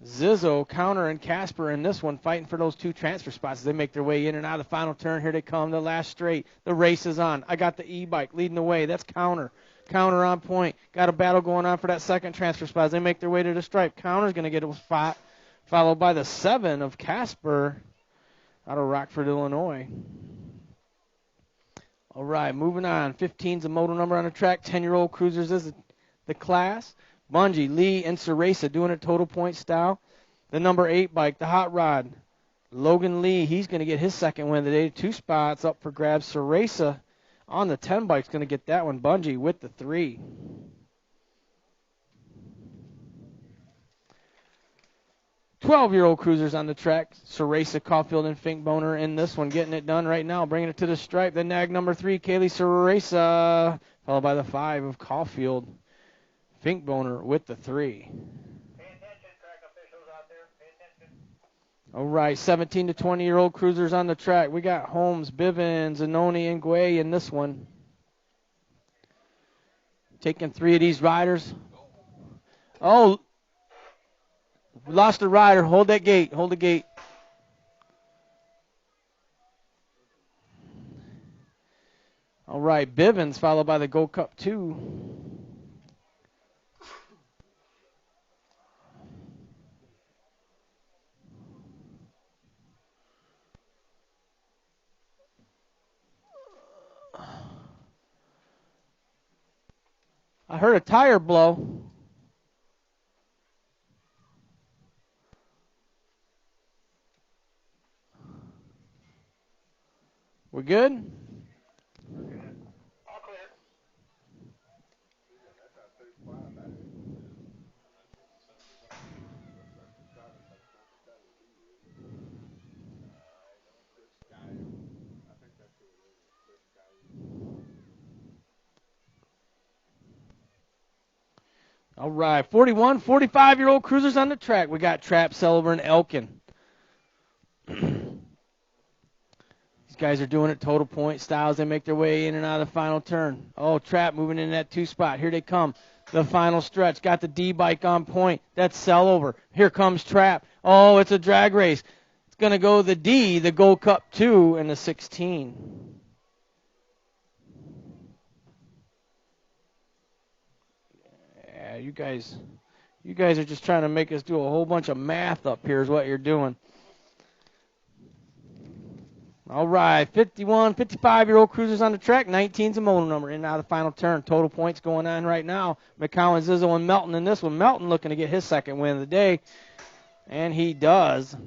Zizzo, Counter, and Casper in this one fighting for those 2 transfer spots as they make their way in and out of the final turn. Here they come, the last straight. The race is on. I got the e-bike leading the way. That's Counter. Counter on point. Got a battle going on for that second transfer spot as they make their way to the stripe. Counter's going to get a spot, followed by the 7 of Casper out of Rockford, Illinois. All right, moving on. 15's the modal number on the track. 10-year-old cruisers is the class. Bungie, Lee, and Ceresa doing it total point style. The number 8 bike, the Hot Rod. Logan Lee, he's going to get his second win of the day. 2 spots up for grabs. Ceresa on the 10 bike's going to get that one. Bungie with the 3. Twelve-year-old cruisers on the track. Ceresa, Caulfield, and Finkboner in this one. Getting it done right now. Bringing it to the stripe. The nag number 3, Kaylee Ceresa. Followed by the 5 of Caulfield. Finkboner with the 3. Pay attention, track officials out there. Pay attention. All right, 17 to 20-year-old cruisers on the track. We got Holmes, Bivens, Zanoni, and Guay in this one. Taking 3 of these riders. Oh, we lost a rider. Hold that gate. Hold the gate. All right, Bivens followed by the Gold Cup 2. I heard a tire blow. We're good? All clear. All right, 41, 45-year-old cruisers on the track. We got Trap, Sullivan, and Elkin. These guys are doing it total point styles. They make their way in and out of the final turn. Oh, Trap moving in that 2 spot. Here they come. The final stretch. Got the D-bike on point. That's Sellover. Here comes Trap. Oh, it's a drag race. It's going to go the D, the Gold Cup 2, and the 16. You guys are just trying to make us do a whole bunch of math up here is what you're doing. All right, 51, 55-year-old cruisers on the track. 19's a modal number in and out of the final turn. Total points going on right now. McCowan, Zizzo, and Melton in this one. Melton looking to get his second win of the day, and he does.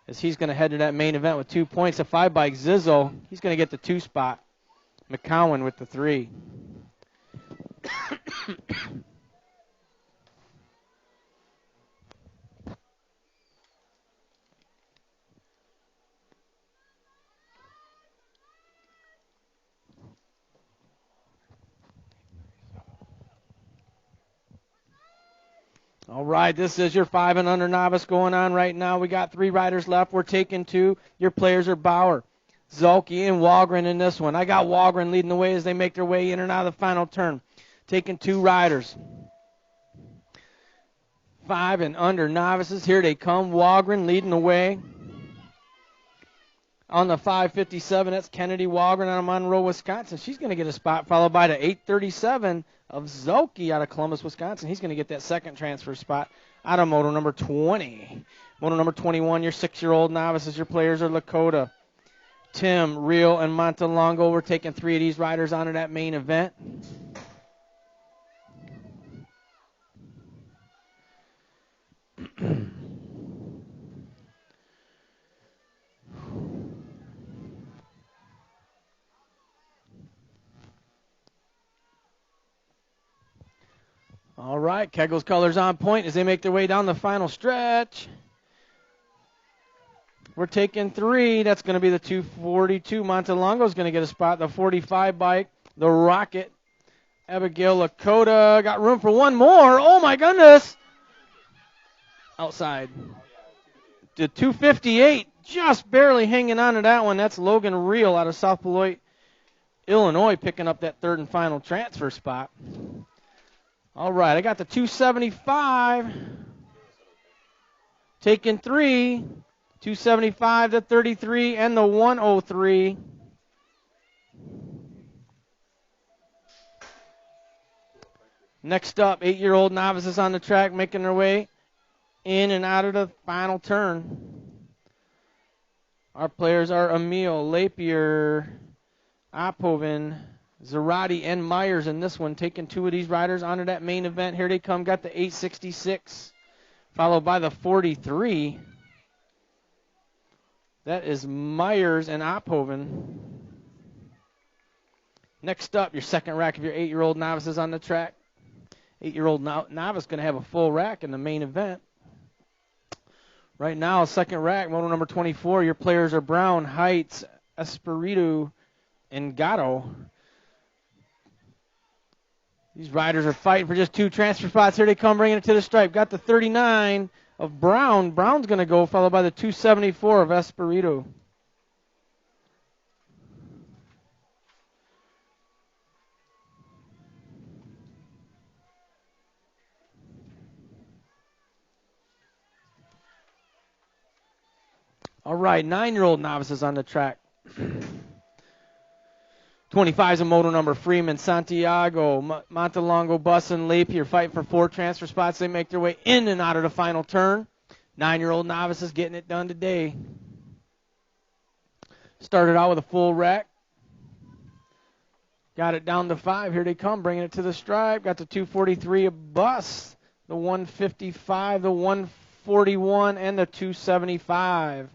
As he's going to head to that main event with 2 points. A 5-bike Zizzo, he's going to get the 2 spot. McCowan with the 3. All right, this is your 5 and under novice going on right now. We got 3 riders left. We're taking 2. Your players are Bauer, Zolke, and Walgren in this one. I got Walgren leading the way as they make their way in and out of the final turn. Taking 2 riders. 5 and under novices. Here they come. Walgren leading the way. On the 557, that's Kennedy Walgren out of Monroe, Wisconsin. She's going to get a spot, followed by the 837 of Zolke out of Columbus, Wisconsin. He's going to get that second transfer spot out of moto number 20. Moto number 21, your 6-year-old novices. Your players are Lakota, Tim, Real, and Montalongo. We're taking 3 of these riders onto that main event. All right, Kegel's colors on point as they make their way down the final stretch. We're taking 3. That's going to be the 242. Montalongo's going to get a spot. The 45 bike, the Rocket. Abigail Lakota got room for one more. Oh, my goodness. Outside. The 258, just barely hanging on to that one. That's Logan Reel out of South Beloit, Illinois, picking up that third and final transfer spot. All right, I got the 275. Taking 3. 275 to 33 and the 103. Next up, 8-year-old novices on the track making their way in and out of the final turn. Our players are Emil, Lapier, Ophoven, Zarati, and Myers in this one, taking 2 of these riders onto that main event. Here they come, got the 866, followed by the 43. That is Myers and Ophoven. Next up, your second rack of your 8-year-old novices on the track. 8-year-old novice going to have a full rack in the main event. Right now, second rack, moto number 24, your players are Brown, Heights, Espiritu, and Gatto. These riders are fighting for just 2 transfer spots. Here they come, bringing it to the stripe. Got the 39 of Brown. Brown's going to go, followed by the 274 of Espiritu. All right, 9-year-old novices on the track. 25 is a moto number, Freeman, Santiago, Montelongo, Bussin, Lapier fighting for 4 transfer spots. They make their way in and out of the final turn. 9-year-old novices getting it done today. Started out with a full rack. Got it down to 5. Here they come, bringing it to the stripe. Got the 243 a bus, the 155, the 141, and the 275.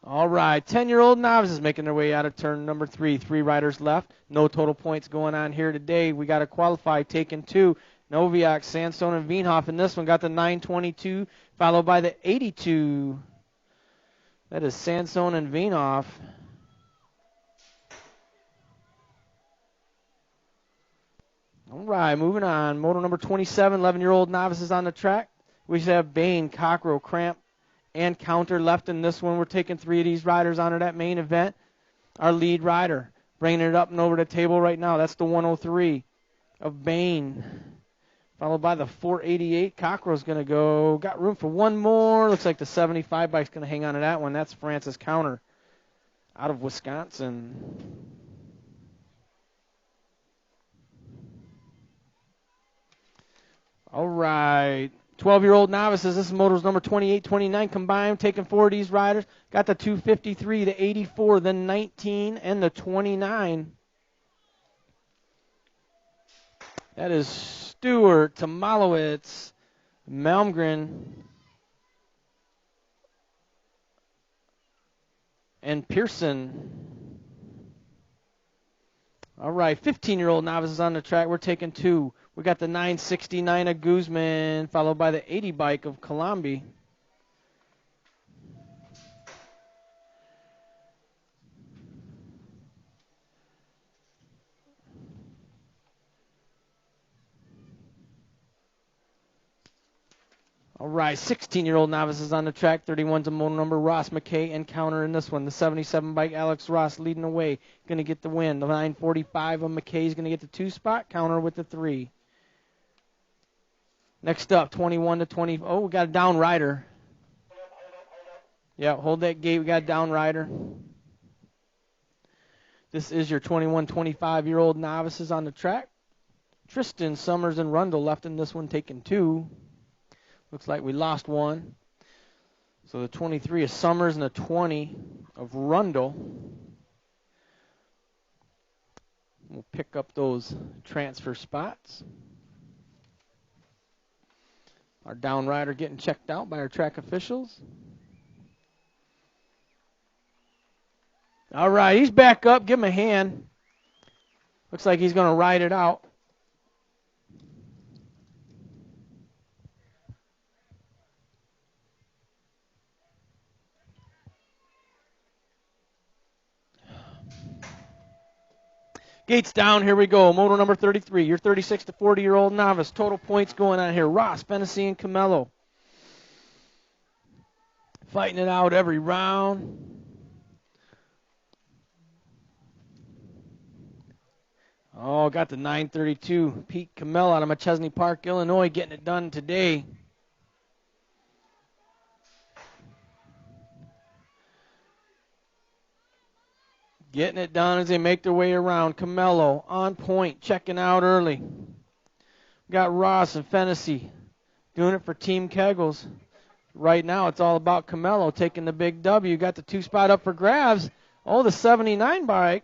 All right, 10-year-old novices making their way out of turn number 3. 3 riders left. No total points going on here today. We got to qualify, taking 2. Noviak, Sandstone, and Veenhoff in this one. Got the 922, followed by the 82. That is Sandstone and Veenhoff. All right, moving on. Moto number 27, 11-year-old novices on the track. We should have Bain, Cockrell, Cramp, and Counter left in this one. We're taking 3 of these riders onto that main event. Our lead rider, bringing it up and over the table right now. That's the 103 of Bain, followed by the 488. Cockrell's going to go. Got room for one more. Looks like the 75 bike's going to hang on to that one. That's Francis Counter out of Wisconsin. All right. 12-year-old novices. This is motors number 28, 29 combined. Taking 4 of these riders. Got the 253, the 84, the 19, and the 29. That is Stewart, Tomalowitz, Malmgren, and Pearson. All right, 15-year-old novices on the track. We're taking 2. We got the 969 of Guzman, followed by the 80 bike of Colombi. All right, 16-year-old novices on the track. 31's a moto number, Ross, McKay, and Counter in this one. The 77 bike, Alex Ross leading the way, going to get the win. The 945 of McKay is going to get the 2 spot, Counter with the 3. Next up, 21 to 20. Oh, we got a down rider. Yeah, hold that gate. We got a down rider. This is your 21, 25-year-old novices on the track. Tristan, Summers, and Rundle left in this one, taking 2. Looks like we lost 1. So the 23 is Summers and the 20 of Rundle. We'll pick up those transfer spots. Our down rider getting checked out by our track officials. All right, he's back up. Give him a hand. Looks like he's going to ride it out. Gates down, here we go. Moto number 33, your 36 to 40-year-old novice. Total points going on here. Ross, Fennessy, and Camello. Fighting it out every round. Oh, got the 932. Pete Camello out of Machesney Park, Illinois, getting it done today. Getting it done as they make their way around. Camello on point, checking out early. Got Ross and Fennessy doing it for Team Kegels. Right now, it's all about Camello taking the big W. Got the 2-spot up for grabs. Oh, the 79 bike.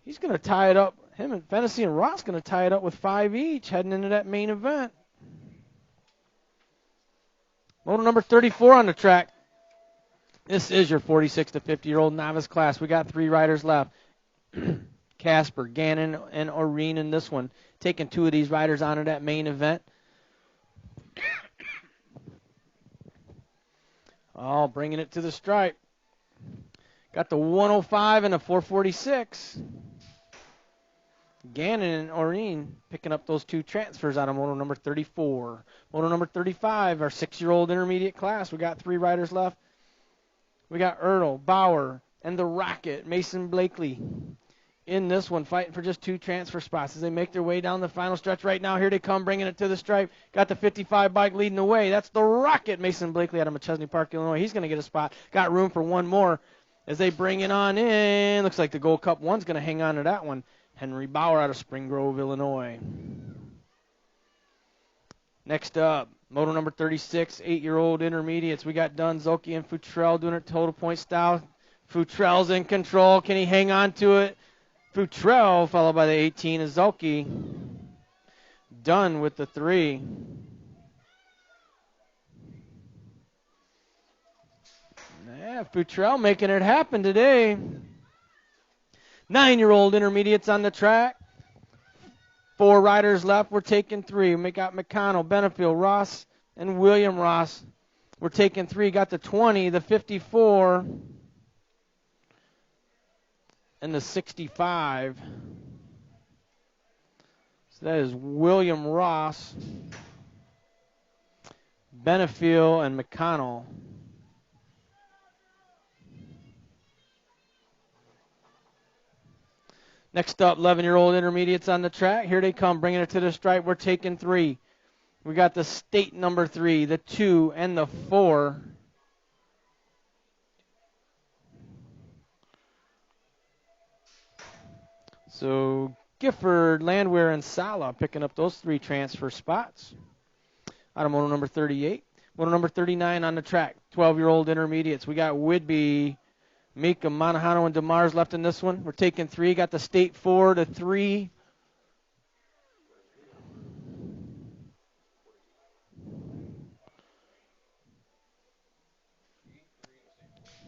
He's going to tie it up. Him and Fennessy and Ross going to tie it up with 5 each heading into that main event. Moto number 34 on the track. This is your 46 to 50-year-old novice class. We got 3 riders left. Casper, Gannon, and Oreen in this one. Taking 2 of these riders on to that main event. Oh, bringing it to the stripe. Got the 105 and the 446. Gannon and Oreen picking up those 2 transfers out of moto number 34. Moto number 35, our 6-year-old intermediate class. We got 3 riders left. We got Ertl, Bauer, and the Rocket, Mason Blakely, in this one, fighting for just 2 transfer spots as they make their way down the final stretch right now. Here they come, bringing it to the stripe. Got the 55 bike leading the way. That's the Rocket, Mason Blakely out of Machesney Park, Illinois. He's going to get a spot. Got room for one more as they bring it on in. Looks like the Gold Cup 1's going to hang on to that one. Henry Bauer out of Spring Grove, Illinois. Next up, moto number 36, 8-year-old intermediates. We got Dunn, Zolke, and Futrell doing it total point style. Futrell's in control. Can he hang on to it? Futrell, followed by the 18 is Zolke. Dunn with the 3. Yeah, Futrell making it happen today. 9-year-old intermediates on the track. 4 riders left. We're taking 3. We got McConnell, Benefield, Ross, and William Ross. We're taking 3. Got the 20, the 54, and the 65. So that is William Ross, Benefield, and McConnell. Next up, 11-year-old intermediates on the track. Here they come, bringing it to the stripe. We're taking 3. We got the state number 3, the 2, and the 4. So Gifford, Landwehr, and Sala picking up those 3 transfer spots. Out of moto number 38. Moto number 39 on the track, 12-year-old intermediates. We got Whidbey, Mika, Monahano, and DeMars left in this one. We're taking 3. Got the state 4 to 3.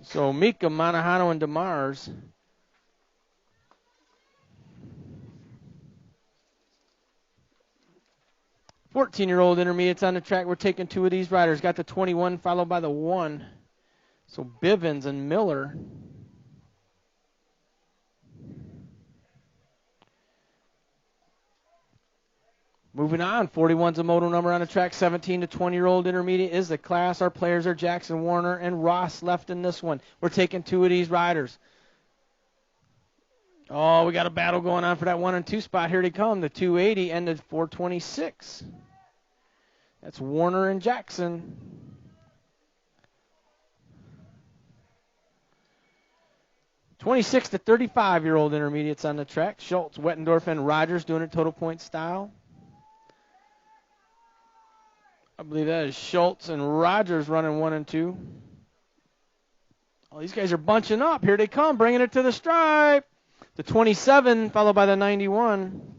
So Mika, Monahano, and DeMars. $14-year-old intermediates on the track. We're taking 2 of these riders. Got the 21 followed by the 1. So Bivens and Miller. Moving on, 41's a moto number on the track. 17 to 20-year-old intermediate is the class. Our players are Jackson Warner and Ross left in this one. We're taking 2 of these riders. Oh, we got a battle going on for that 1 and 2 spot. Here they come, the 280 and the 426. That's Warner and Jackson. $26 to 35-year-old intermediates on the track. Schultz, Wettendorf, and Rogers doing it total point style. I believe that is Schultz and Rogers running 1 and 2. Oh, these guys are bunching up. Here they come, bringing it to the stripe. The 27 followed by the 91.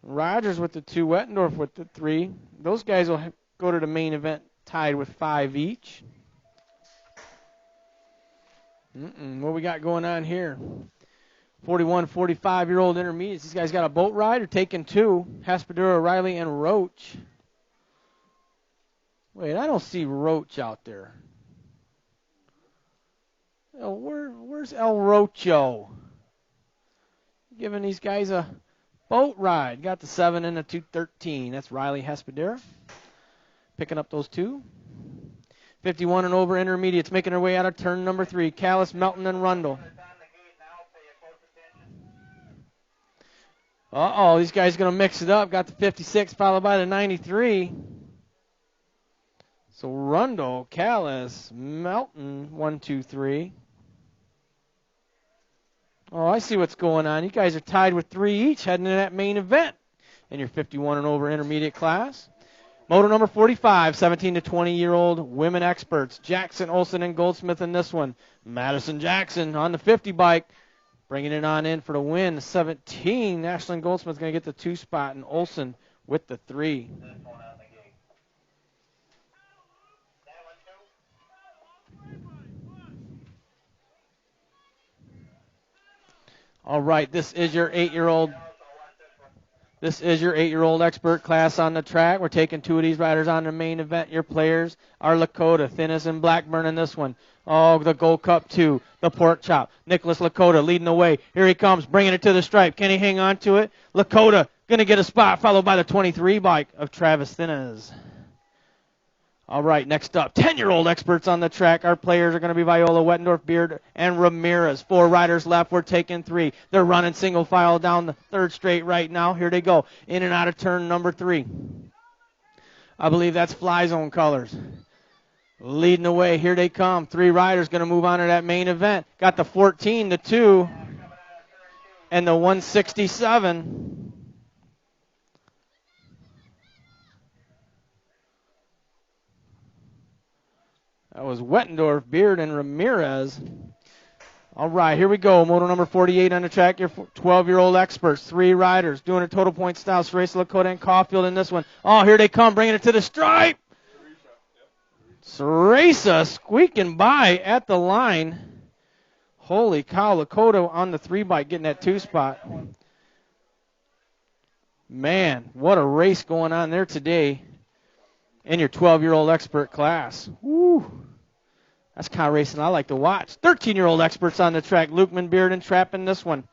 Rogers with the 2, Wettendorf with the 3. Those guys will go to the main event tied with 5 each. What we got going on here? 41, 45-year-old intermediates. These guys got a boat ride or taking 2. Haspadura, Riley, and Roach. Wait, I don't see Roach out there. Oh, where's El Rocho? Giving these guys a boat ride. Got the 7 and the 213. That's Riley Hespadera. Picking up those two. 51 and over intermediates making their way out of turn number 3. Callis, Melton, and Rundle. Uh-oh, these guys going to mix it up. Got the 56 followed by the 93. So Rundle, Callis, Melton, 1, 2, 3. Oh, I see what's going on. You guys are tied with 3 each heading into that main event in your 51 and over intermediate class. Moto number 45, 17 to 20-year-old women experts. Jackson, Olson, and Goldsmith in this one. Madison Jackson on the 50 bike, bringing it on in for the win. 17, Ashlyn Goldsmith's going to get the 2 spot, and Olson with the 3. All right, this is your 8-year-old. This is your 8-year-old expert class on the track. We're taking 2 of these riders on the main event. Your players are Lakota, Thinnes, and Blackburn in this one. Oh, the Gold Cup 2, the pork chop. Nicholas Lakota leading the way. Here he comes, bringing it to the stripe. Can he hang on to it? Lakota going to get a spot, followed by the 23 bike of Travis Thinnes. All right, next up, 10-year-old experts on the track. Our players are going to be Viola, Wettendorf, Beard, and Ramirez. 4 riders left. We're taking 3. They're running single file down the 3rd straight right now. Here they go, in and out of turn number 3. I believe that's Fly Zone colors. Leading the way. Here they come. 3 riders going to move on to that main event. Got the 14, the 2, and the 167. That was Wettendorf, Beard, and Ramirez. All right, here we go. Moto number 48 on the track. Your 12-year-old experts. 3 riders doing a total point style. Sarasa, Lakota, and Caulfield in this one. Oh, here they come, bringing it to the stripe. Sarasa squeaking by at the line. Holy cow, Lakota on the 3 bike getting that 2 spot. Man, what a race going on there today in your 12-year-old expert class. Woo. That's kind of racing I like to watch. 13-year-old experts on the track. Lukeman, Beard, and Trapp in this one.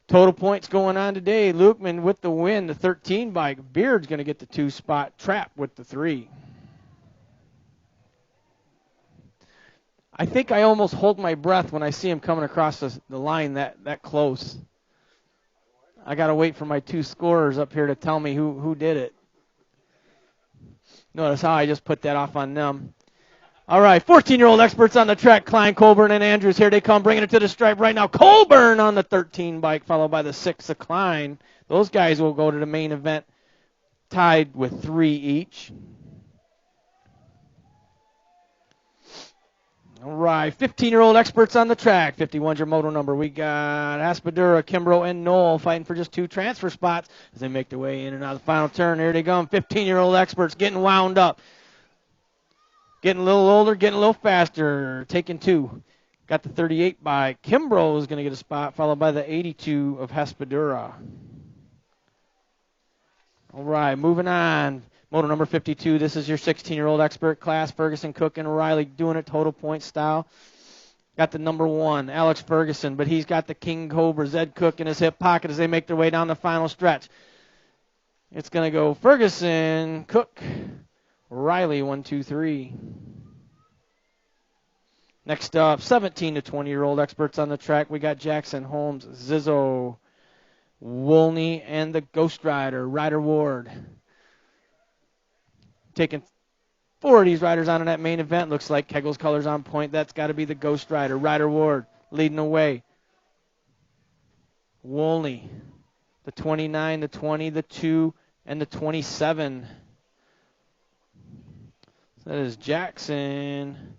Total points going on today. Lukeman with the win, the 13 bike. Beard's going to get the 2 spot. Trapp with the 3. I think I almost hold my breath when I see him coming across the line that close. I got to wait for my 2 scorers up here to tell me who did it. Notice how I just put that off on them. All right, 14-year-old experts on the track. Klein, Colburn, and Andrews. Here they come, bringing it to the stripe right now. Colburn on the 13 bike, followed by the 6 of Klein. Those guys will go to the main event tied with 3 each. All right, 15-year-old experts on the track. 51's your moto number. We got Aspadura, Kimbrough, and Knoll fighting for just 2 transfer spots as they make their way in and out of the final turn. Here they come, 15-year-old experts getting wound up. Getting a little older, getting a little faster. Taking 2. Got the 38 by Kimbrough is going to get a spot, followed by the 82 of Hespadura. All right, moving on. Moto number 52. This is your 16-year-old expert class. Ferguson, Cook, and Riley doing it total point style. Got the number 1, Alex Ferguson, but he's got the King Cobra, Zed Cook, in his hip pocket as they make their way down the final stretch. It's going to go Ferguson, Cook, Riley, 1, 2, 3. Next up, 17 to 20-year-old experts on the track. We got Jackson, Holmes, Zizzo, Woolney, and the Ghost Rider, Ryder Ward. Taking 4 of these riders on in that main event. Looks like Kegel's colors on point. That's got to be the Ghost Rider, Ryder Ward, leading the way. Woolney, the 29, the 20, the 2, and the 27. That is Jackson,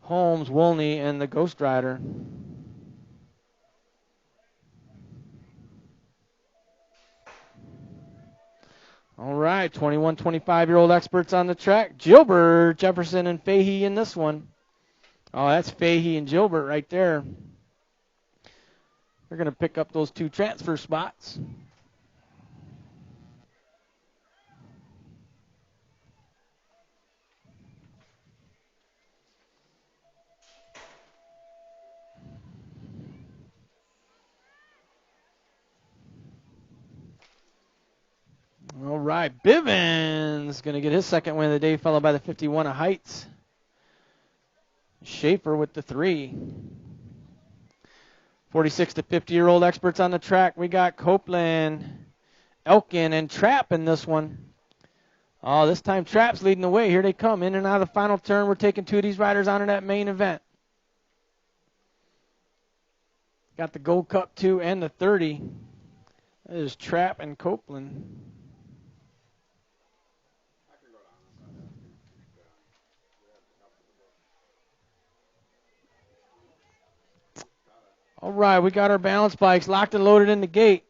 Holmes, Woolney, and the Ghost Rider. All right, 21, 25-year-old experts on the track. Gilbert, Jefferson, and Fahey in this one. Oh, that's Fahey and Gilbert right there. They're going to pick up those 2 transfer spots. right, Bivens going to get his second win of the day, followed by the 51 of Heights. Schaefer with the 3. 46 to 50-year-old experts on the track. We got Copeland, Elkin, and Trapp in this one. Oh, this time Trapp's leading the way. Here they come, in and out of the final turn. We're taking 2 of these riders on in that main event. Got the Gold Cup 2 and the 30. That is Trapp and Copeland. All right, we got our balance bikes locked and loaded in the gate.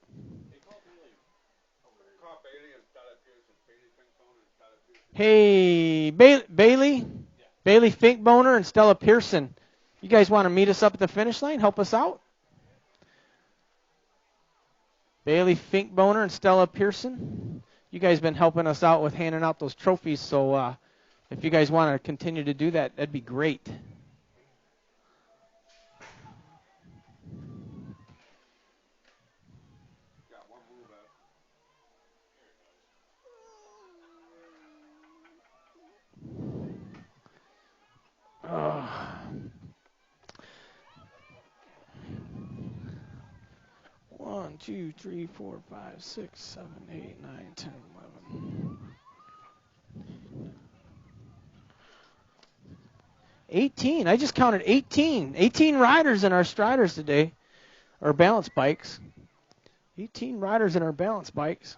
Hey, Bailey Finkboner and Stella Pearson. You guys want to meet us up at the finish line? Help us out? Bailey Finkboner and Stella Pearson. You guys been helping us out with handing out those trophies, so if you guys want to continue to do that, that'd be great. One, 2, 3, 4, 5, 6, 7, 8, 9, 10, 11. 18. I just counted 18. 18 riders in our Striders today, or balance bikes. 18 riders in our balance bikes.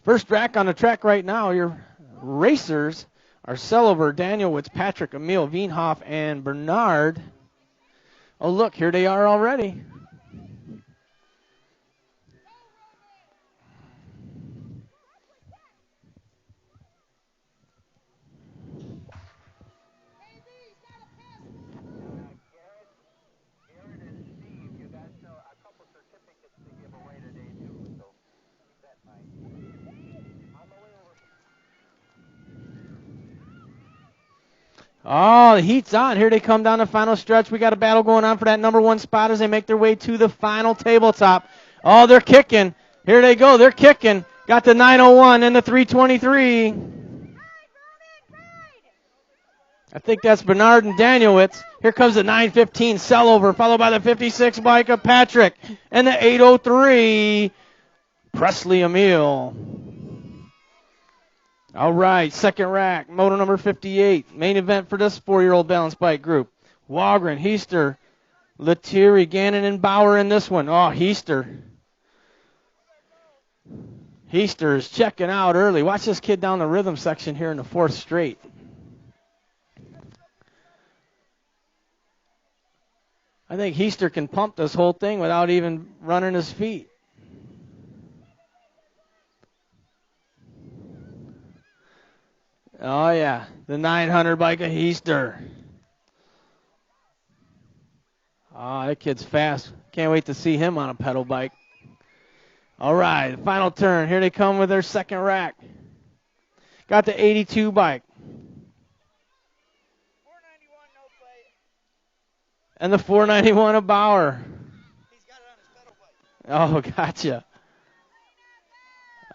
First rack on the track right now, your racers are Sellover, Danielwitz, Patrick, Emil, Wienhoff, and Bernard. Oh, look, here they are already. Oh, the heat's on. Here they come down the final stretch. We got a battle going on for that number 1 spot as they make their way to the final tabletop. Oh, they're kicking. Here they go. They're kicking. Got the 901 and the 323. I think that's Bernard and Danielwitz. Here comes the 915 Sellover, followed by the 56 bike of Patrick and the 803 Presley Emil. All right, second rack, moto number 58. Main event for this 4-year-old balance bike group. Wagren, Heister, Lethierry, Gannon, and Bauer in this one. Oh, Heister. Heister is checking out early. Watch this kid down the rhythm section here in the 4th straight. I think Heister can pump this whole thing without even running his feet. Oh, yeah, the 900 bike of Heister. Oh, that kid's fast. Can't wait to see him on a pedal bike. All right, final turn. Here they come with their second rack. Got the 82 bike. 491, no play. And the 491 of Bauer. He's got it on his pedal bike. Oh, gotcha.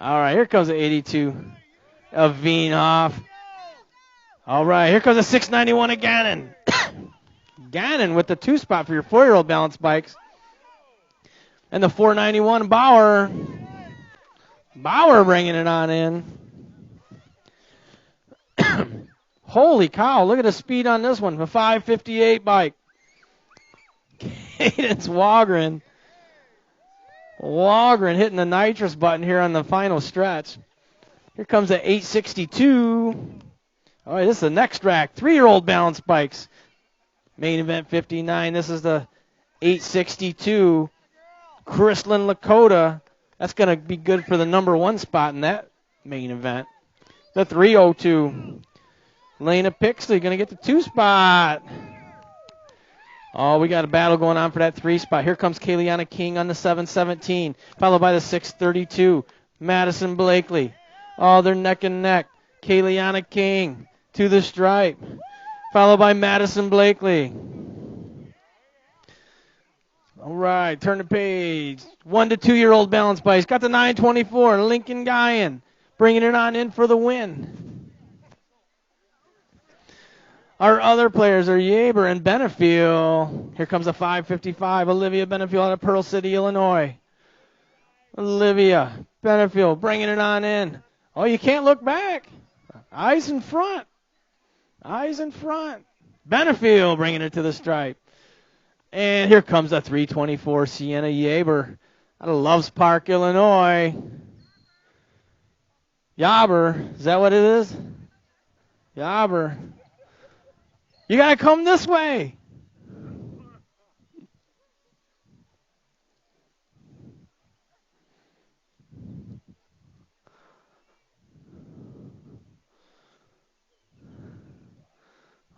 All right, here comes the 82 of Wienhoff. All right, here comes the 691 of Gannon. Gannon with the 2-spot for your 4-year-old balance bikes. And the 491 Bauer. Bauer bringing it on in. Holy cow, look at the speed on this one. The 558 bike. Cadence Wagren. Wagren hitting the nitrous button here on the final stretch. Here comes the 862. All right, this is the next rack. 3-year-old balance bikes. Main event 59. This is the 862. Chrislyn Lakota. That's going to be good for the number 1 spot in that main event. The 302. Lena Pixley going to get the 2-spot. Oh, we got a battle going on for that 3 spot. Here comes Kayliana King on the 717, followed by the 632. Madison Blakely. Oh, they're neck and neck. Kayliana King to the stripe, followed by Madison Blakely. All right, turn the page. 1 to 2 year old balance bikes. Got the 924, Lincoln Guyan, bringing it on in for the win. Our other players are Yaber and Benefiel. Here comes a 555, Olivia Benefiel out of Pearl City, Illinois. Olivia Benefiel bringing it on in. Oh, you can't look back. Eyes in front. Eyes in front. Benefiel bringing it to the stripe. And here comes a 324 Sienna Yaber out of Loves Park, Illinois. Yaber, is that what it is? Yaber. You got to come this way.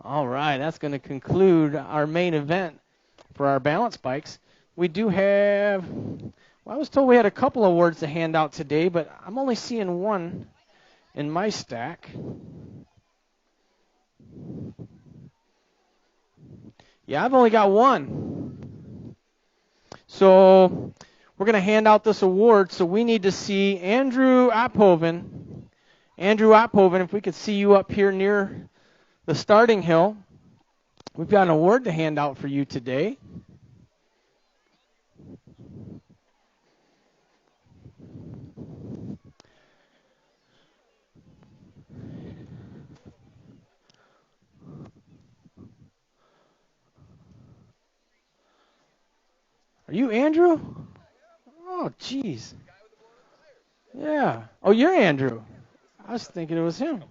All right, that's going to conclude our main event for our balance bikes. We do have, well, I was told we had a couple awards to hand out today, but I'm only seeing one in my stack. Yeah, I've only got one. So we're going to hand out this award, so we need to see Andrew Ophoven. Andrew Ophoven, if we could see you up here near the starting hill. We've got an award to hand out for you today. Are you Andrew? Oh, jeez. Yeah. Oh, you're Andrew. I was thinking it was him.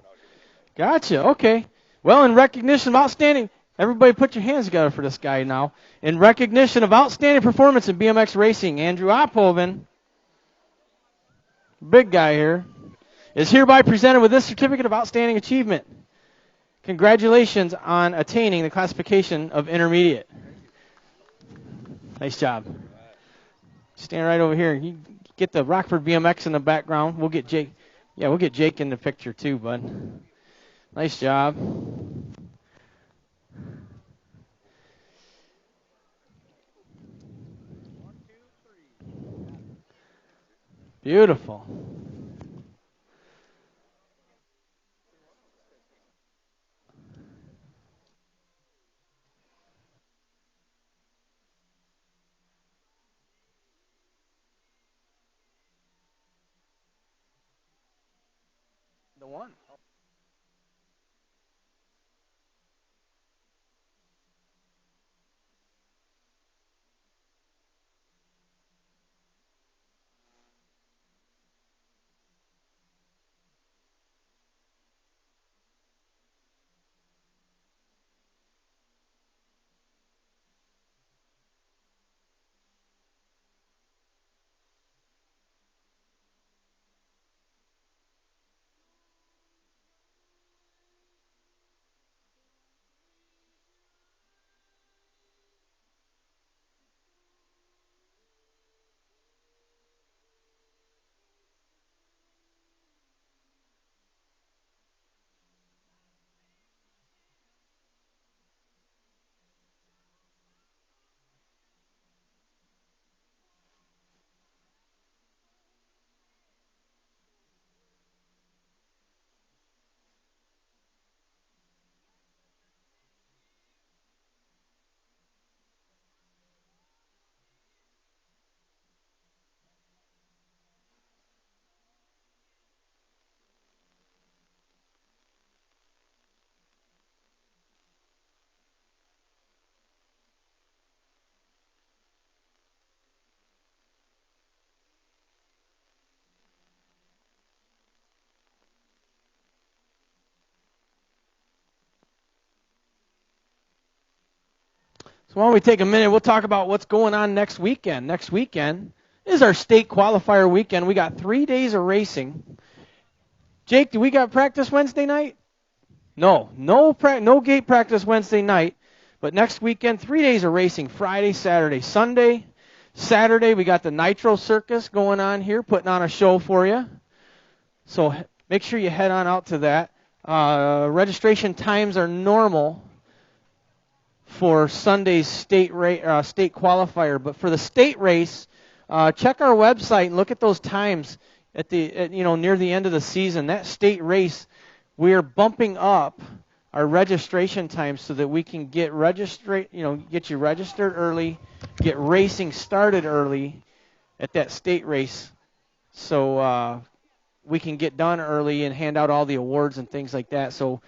Gotcha. Okay. Well, in recognition of outstanding, everybody put your hands together for this guy now. In recognition of outstanding performance in BMX racing, Andrew Ophoven, big guy here, is hereby presented with this certificate of outstanding achievement. Congratulations on attaining the classification of intermediate. Nice job. Stand right over here. You get the Rockford BMX in the background. We'll get Jake. Yeah, we'll get Jake in the picture too, bud. Nice job. Beautiful. The one. So why don't we take a minute? We'll talk about what's going on next weekend. Next weekend is our state qualifier weekend. We got 3 days of racing. Jake, do we got practice Wednesday night? No gate practice Wednesday night. But next weekend, 3 days of racing, Friday, Saturday, Sunday. Saturday, we got the Nitro Circus going on here, putting on a show for you. So make sure you head on out to that. Registration times are normal for Sunday's state qualifier. But for the state race, check our website and look at those times near the end of the season. That state race, we are bumping up our registration time so that we can get get you registered early, get racing started early at that state race, so we can get done early and hand out all the awards and things like that. So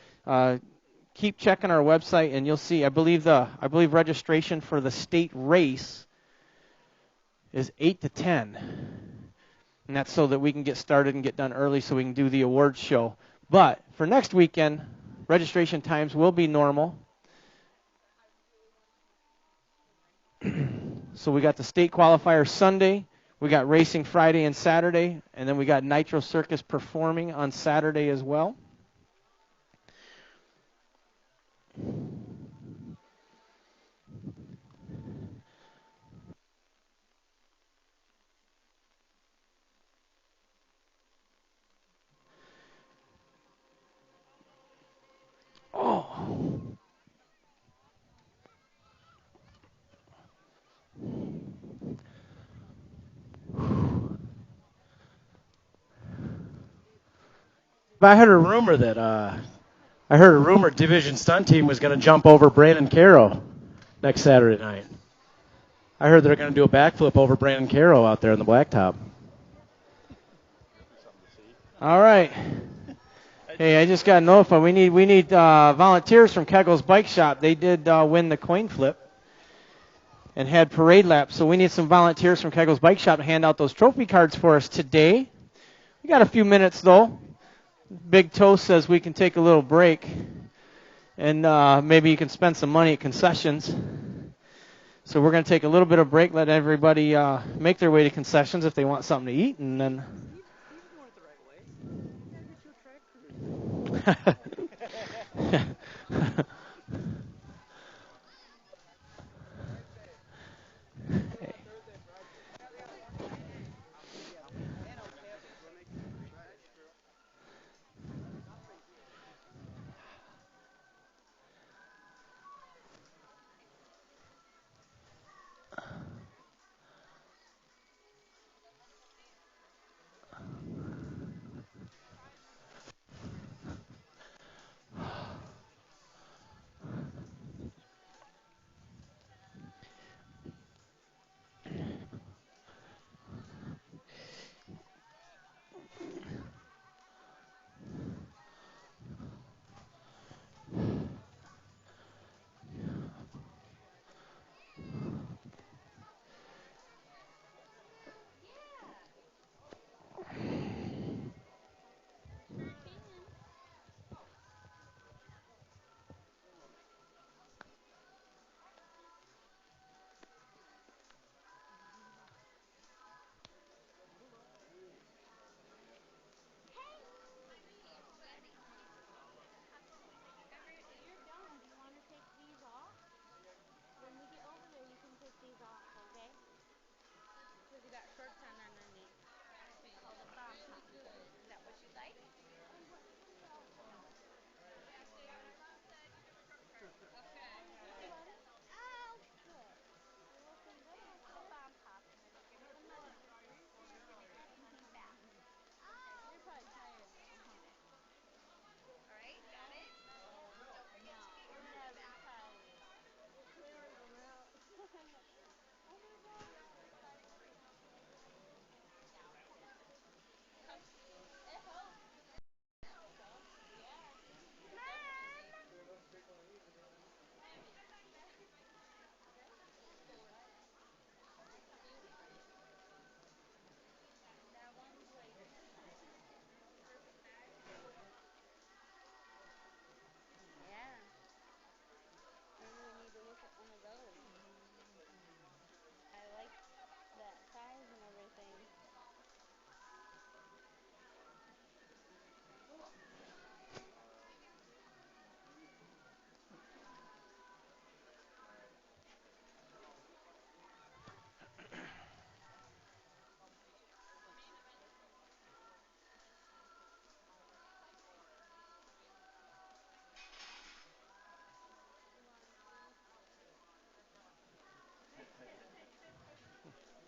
keep checking our website, and you'll see. I believe registration for the state race is 8 to 10, and that's so that we can get started and get done early, so we can do the awards show. But for next weekend, registration times will be normal. So we got the state qualifier Sunday, we got racing Friday and Saturday, and then we got Nitro Circus performing on Saturday as well. Oh. I heard a rumor Division Stunt Team was going to jump over Brandon Caro next Saturday night. I heard they're going to do a backflip over Brandon Caro out there on the blacktop. All right. Hey, I just got notified. We need volunteers from Kegel's Bike Shop. They did win the coin flip and had parade laps, so we need some volunteers from Kegel's Bike Shop to hand out those trophy cards for us today. We got a few minutes though. Big Toe says we can take a little break, and maybe you can spend some money at concessions. So we're going to take a little bit of break, let everybody make their way to concessions if they want something to eat, and then.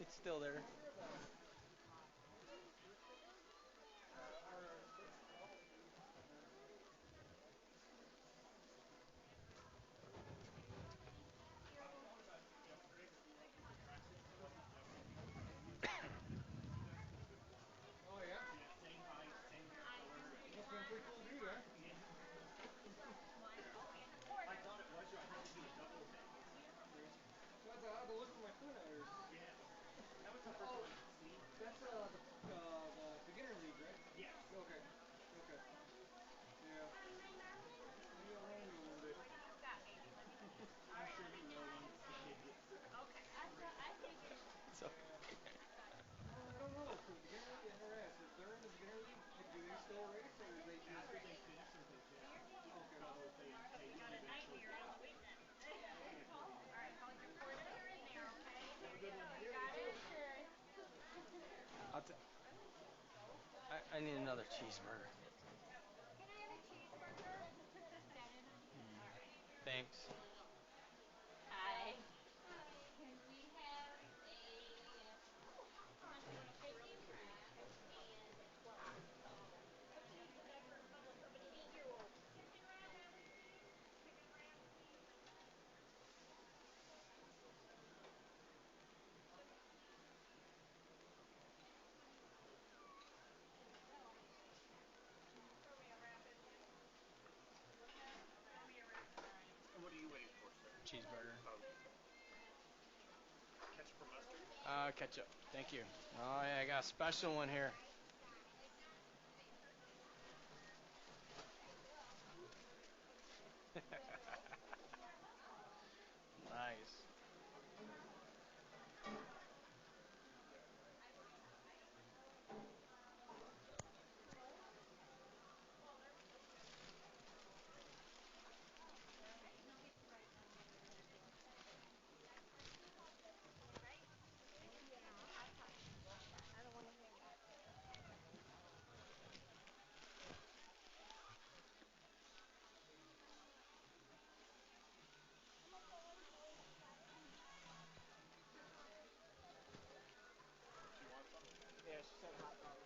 It's still there. Oh yeah. Yeah, same height, same hair color. Must have been pretty cool dude, huh? Yeah. I thought it was you. I had to do a double take. So I had to look for my twin otters. Yeah. That was the first one I could see. That's the beginner league, right? Yes. Okay. Okay. Yeah. Maybe I'll run into him one day. I'm sure you will once the kid gets So. I don't know. So the beginner league, NRS, if they're in the beginner league, do they still race or do they just? after they finish their big hit. Okay. So they will eventually. Have a good one. I'll t- I need another cheeseburger. Can I have a cheeseburger? Thanks. Hi. Can we have a bacon wrap and an 8-year-old? And what are you waiting for, sir? Cheeseburger. Oh. Ketchup or mustard? Ketchup. Thank you. Oh yeah, I got a special one here. Nice. Yeah, she said hot dog.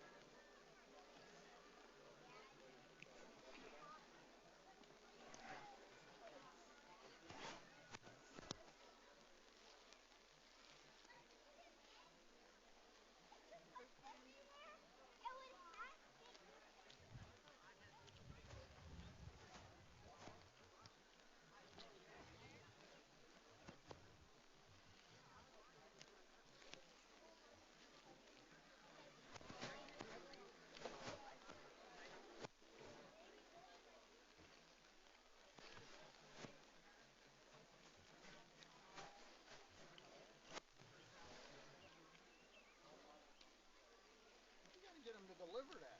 You gotta get him to deliver that.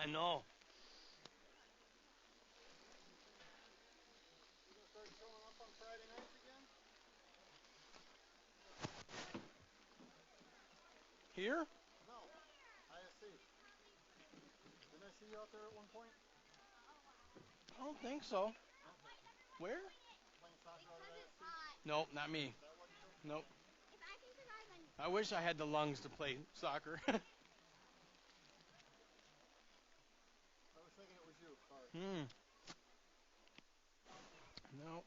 I know. You gonna start showing up on Friday nights again? Here? No. ISC. Didn't I see you out there at one point? I don't think so. Okay. Where? Playing soccer out at ISC? Nope, not me. That wasn't you? Nope. I wish I had the lungs to play soccer. I was thinking it was you. Sorry. No.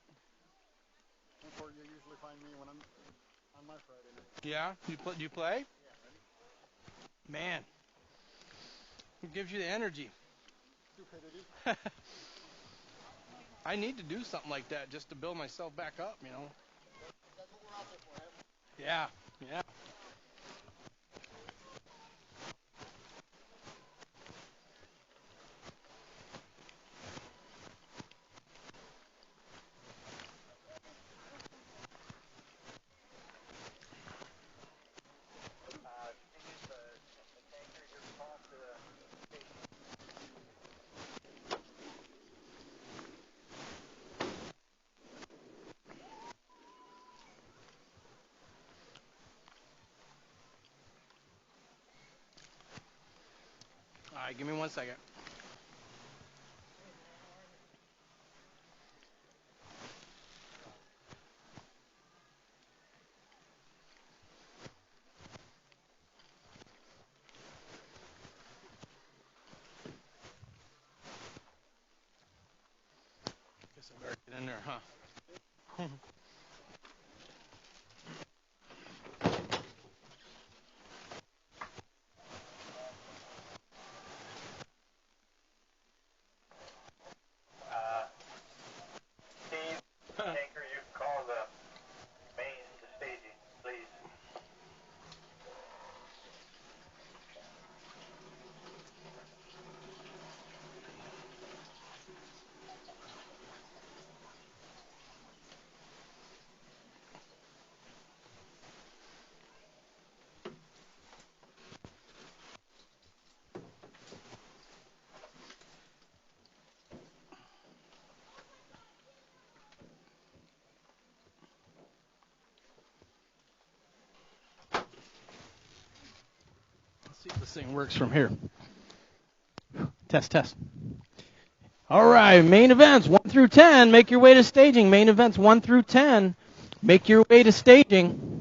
That's where you usually find me when I'm on my Friday night. Yeah? Do you play? Yeah, ready? Man. It gives you the energy. Stupidity. I need to do something like that just to build myself back up, you know. That's what we're out there for, Evan. Yeah. Yeah. You can use the tanker here to pump the station. All right, give me 1 second. In there, huh? Steve, Anchor, you call the main to staging, please. Let's see if this thing works from here. Test, test. All right, main events 1 through 10. Make your way to staging. Main events 1 through 10. Make your way to staging.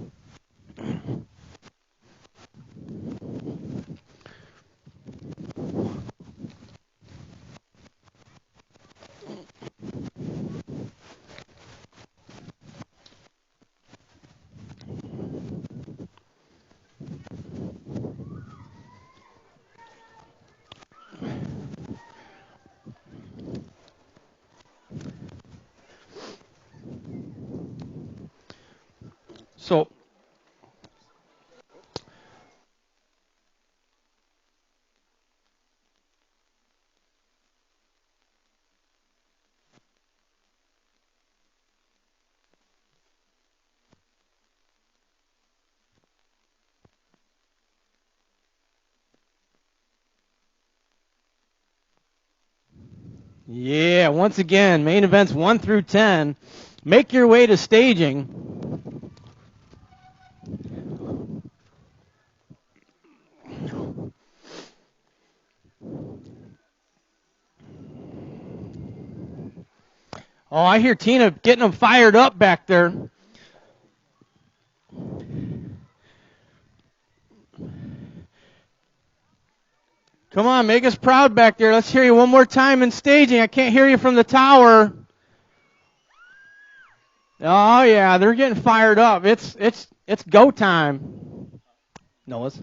So, yeah, once again, main events 1 through 10. Make your way to staging. Oh, I hear Tina getting them fired up back there. Come on, make us proud back there. Let's hear you one more time in staging. I can't hear you from the tower. Oh yeah, they're getting fired up. It's go time. Noah's.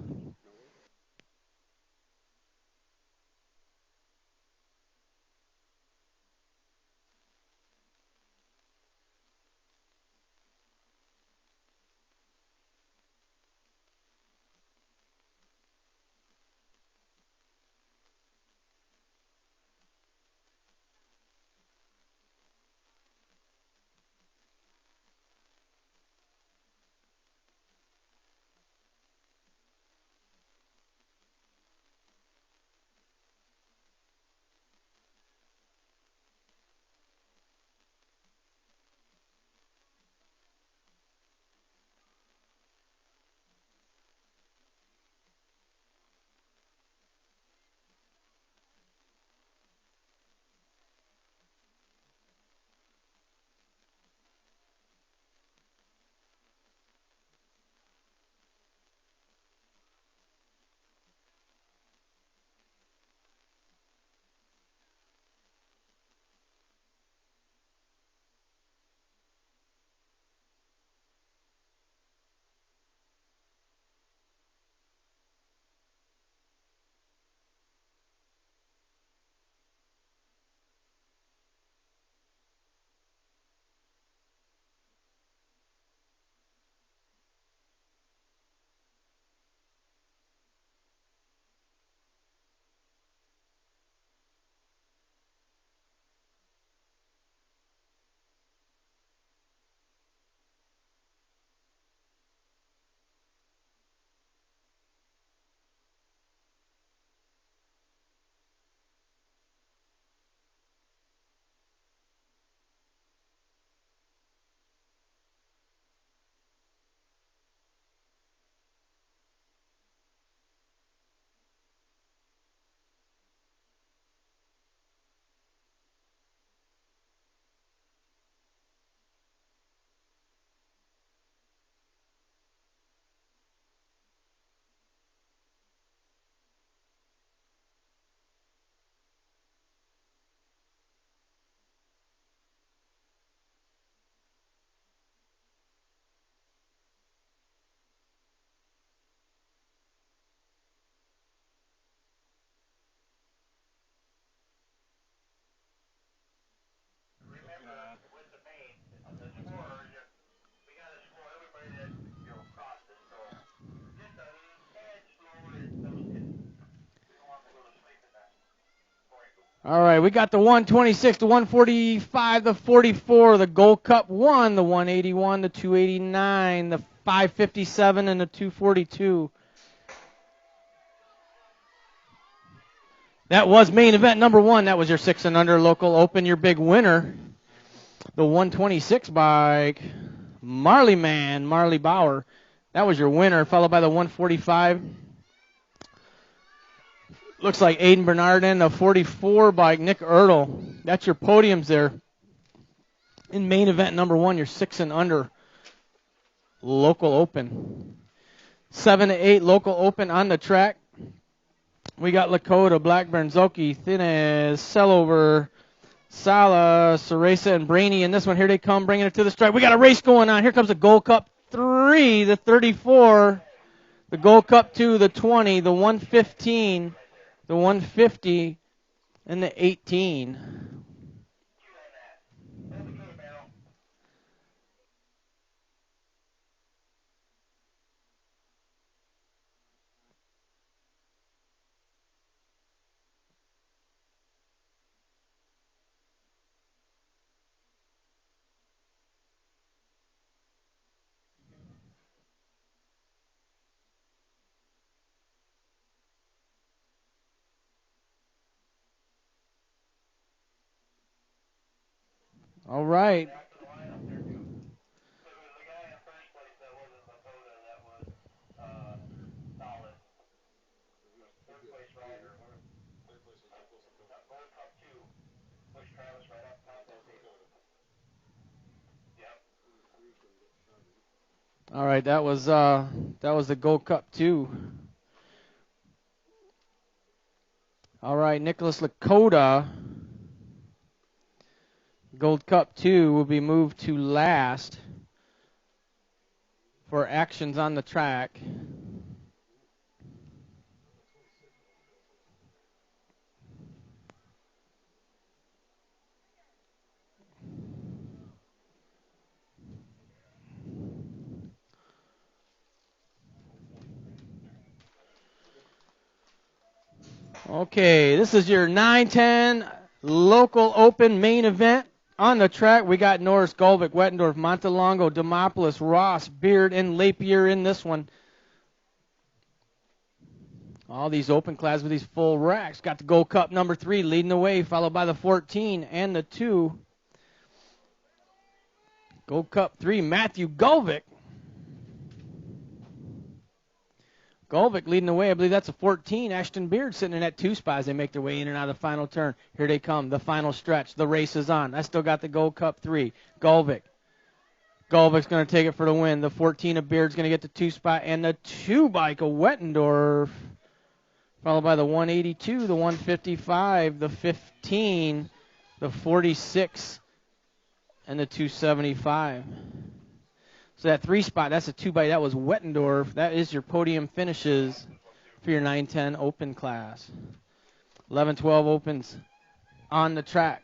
All right, we got the 126, the 145, the 44, the Gold Cup 1, the 181, the 289, the 557, and the 242. That was main event number 1. That was your 6 and under local open. Your big winner, the 126 bike, Marley Bauer. That was your winner, followed by the 145. Looks like Aiden Bernard and the 44 bike, Nick Ertl. That's your podiums there. In main event number 1, your 6 and under local open. 7 to 8 local open on the track. We got Lakota, Blackburn, Zoki, Thinez, Sellover, Sala, Ceresa, and Brainy in this one. Here they come, bringing it to the stripe. We got a race going on. Here comes the Gold Cup 3, the 34, the Gold Cup 2, the 20, the 115, the 150, and the 18. All right. All right, that was the Gold Cup 2. All right, Nicholas Lakota, Gold Cup 2 will be moved to last for actions on the track. Okay, this is your 9-10 local open main event. On the track, we got Norris, Gulvik, Wettendorf, Montelongo, Demopolis, Ross, Beard, and Lapier in this one. All these open classes with these full racks. Got the Gold Cup number 3 leading the way, followed by the 14 and the 2. Gold Cup 3, Matthew Gulvik. Gulvik leading the way. I believe that's a 14. Ashton Beard sitting in that 2 spot as they make their way in and out of the final turn. Here they come, the final stretch. The race is on. I still got the Gold Cup 3. Gulvik. Gulvik's going to take it for the win. The 14 of Beard's going to get the 2 spot. And the 2 bike of Wettendorf, followed by the 182, the 155, the 15, the 46, and the 275. So that 3 spot, that's a 2 bike. That was Wettendorf. That is your podium finishes for your 9-10 open class. 11-12 opens on the track.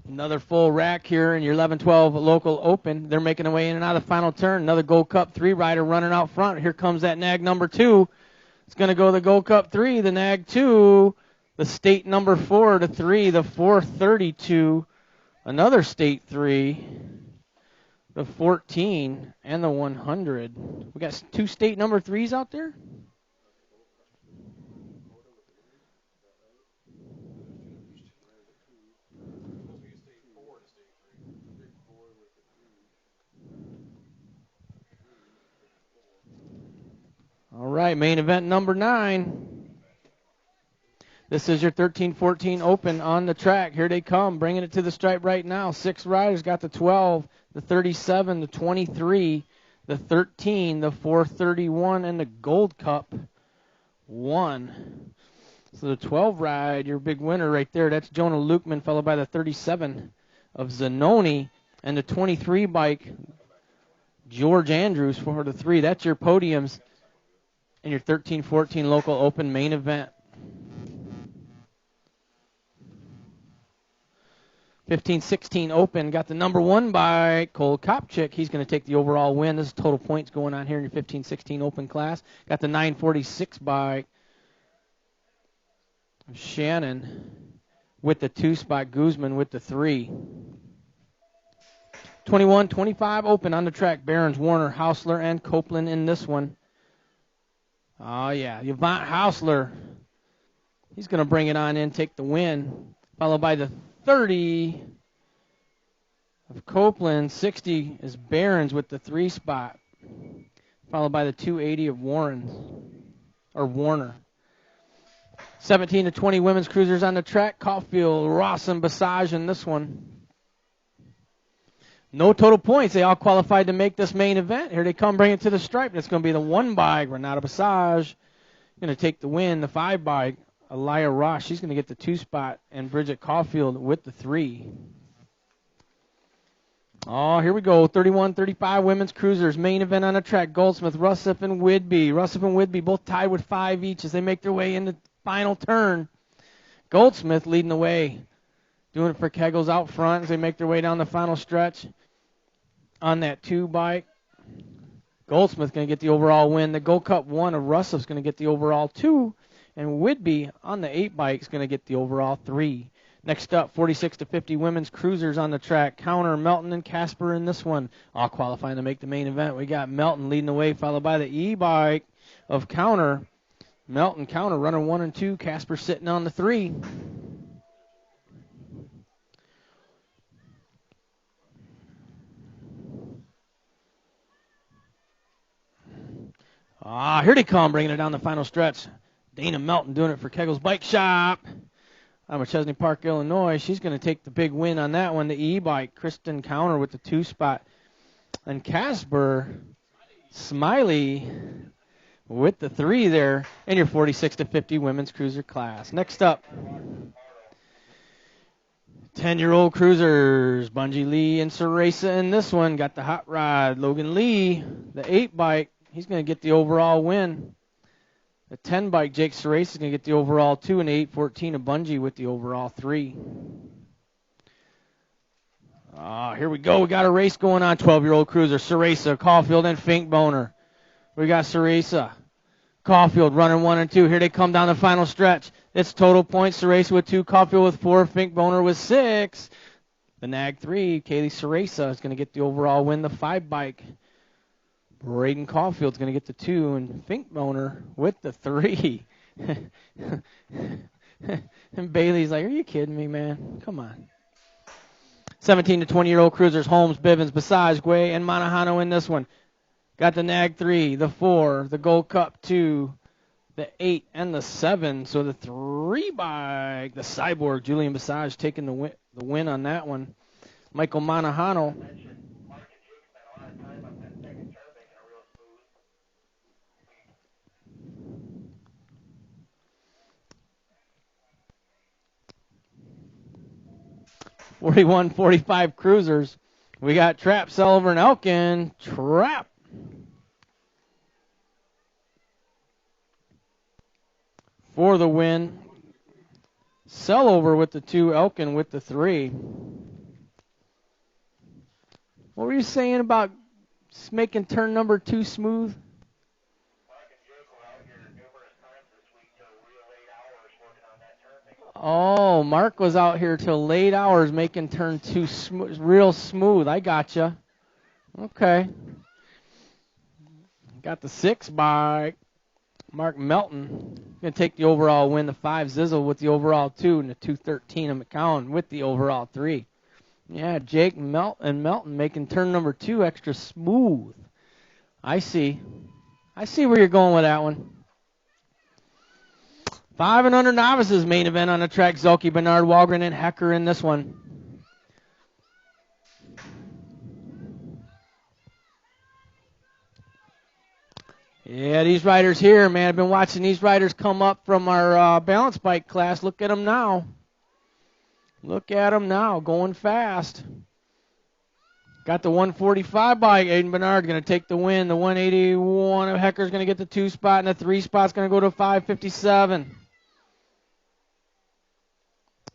Another full rack here in your 11-12 local open. They're making their way in and out of the final turn. Another Gold Cup 3 rider running out front. Here comes that nag number 2. It's going to go the Gold Cup 3, the nag 2, the state number 4 to 3, the 432, another state 3, the 14, and the 100. We got 2 state number 3s out there? All right, main event number 9. This is your 13-14 open on the track. Here they come, bringing it to the stripe right now. 6 riders got the 12, the 37, the 23, the 13, the 431, and the Gold Cup 1. So the 12 ride, your big winner right there. That's Jonah Lukeman, followed by the 37 of Zanoni, and the 23 bike, George Andrews for the 3. That's your podiums in your 13-14 local open main event. 15-16 open. Got the number 1 by Cole Kopchik. He's going to take the overall win. This is total points going on here in your 15-16 open class. Got the 946 by Shannon with the 2 spot. Guzman with the 3. 21-25 open on the track. Barons, Warner, Hausler, and Copeland in this one. Oh, yeah. Yvonne Hausler. He's going to bring it on in, take the win. Followed by the 30 of Copeland. 60 is Barons with the 3 spot. Followed by the 280 of Warner. 17-20 women's cruisers on the track. Caulfield, Ross, and Basage in this one. No total points. They all qualified to make this main event. Here they come, bring it to the stripe. And it's going to be the 1 by Renata Basage. Going to take the win. The 5 by Elia Ross. She's going to get the 2 spot. And Bridget Caulfield with the 3. Oh, here we go. 31-35 women's cruisers. Main event on the track. Goldsmith, Russip, and Whidbey. Russip and Whidbey both tied with 5 each as they make their way in the final turn. Goldsmith leading the way. Doing it for Kegels out front as they make their way down the final stretch. On that 2 bike. Goldsmith going to get the overall win. The Gold Cup 1 of Russell's going to get the overall 2. And Whidbey on the 8 bike is going to get the overall 3. Next up, 46-50 women's cruisers on the track. Counter, Melton, and Casper in this one. All qualifying to make the main event. We got Melton leading the way, followed by the E-bike of Counter. Melton, Counter, runner 1 and 2. Casper sitting on the 3. Here they come, bringing it down the final stretch. Dana Melton doing it for Kegel's Bike Shop. I'm at Chesney Park, Illinois. She's going to take the big win on that one. The E-bike, Kristen Counter with the 2 spot. And Casper Smiley with the 3 there in your 46-50 women's cruiser class. Next up, 10-year-old cruisers. Bungie Lee and Ceresa in this one. Got the hot rod. Logan Lee, the 8 bike. He's going to get the overall win. The 10 bike, Jake Ceresa, is going to get the overall 2, and the 814 of Bungie with the overall 3. Here we go. We got a race going on. 12-year-old cruiser, Ceresa, Caulfield, and Finkboner. We got Ceresa, Caulfield running 1 and 2. Here they come down the final stretch. It's total points. Ceresa with 2, Caulfield with 4, Finkboner with 6. The Nag 3, Kaylee Ceresa, is going to get the overall win. The 5 bike, Braden Caulfield's going to get the 2, and Finkboner with the 3. And Bailey's like, are you kidding me, man? Come on. 17 to 20-year-old cruisers, Holmes, Bivens, Basage, Guay, and Manahano in this one. Got the Nag 3, the 4, the Gold Cup 2, the 8, and the 7. So the 3 bike, the Cyborg, Julian Basage taking the win on that one. Michael Manahano. 41-45 cruisers. We got Trap, Sullivan, and Elkin. Trap. For the win. Sellover with the 2, Elkin with the 3. What were you saying about making turn number 2 smooth? Oh, Mark was out here till late hours making turn 2 real smooth. I gotcha. Okay. Got the 6 by Mark Melton. Going to take the overall win. The 5 Zizzle with the overall 2, and the 213 of McCown with the overall 3. Yeah, Jake and Melton making turn number 2 extra smooth. I see. I see where you're going with that one. 5 and under novices, main event on the track. Zelke, Bernard, Walgren, and Hecker in this one. Yeah, these riders here, man. I've been watching these riders come up from our balance bike class. Look at them now. Look at them now, going fast. Got the 145 bike. Aiden Bernard going to take the win. The 181 of Hecker's going to get the 2 spot, and the 3 spot's going to go to 557.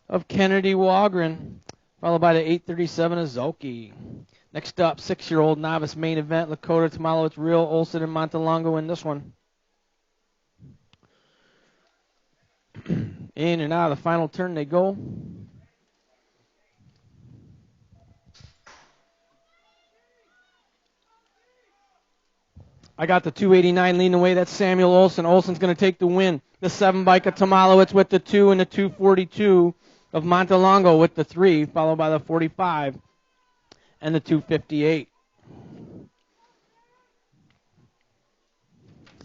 Of Kennedy Walgren. followed by the 837 Azuki. Next up, 6-year-old novice main event, Lakota Tomalowitz, Real Olson, and Montalongo in this one. In and out of the final turn they go. I got the 289 leading away. That's Samuel Olson. Olson's going to take the win. The 7 bike of Tomalowitz with the 2 and the 242 of Montalongo with the 3, followed by the 45 and the 258.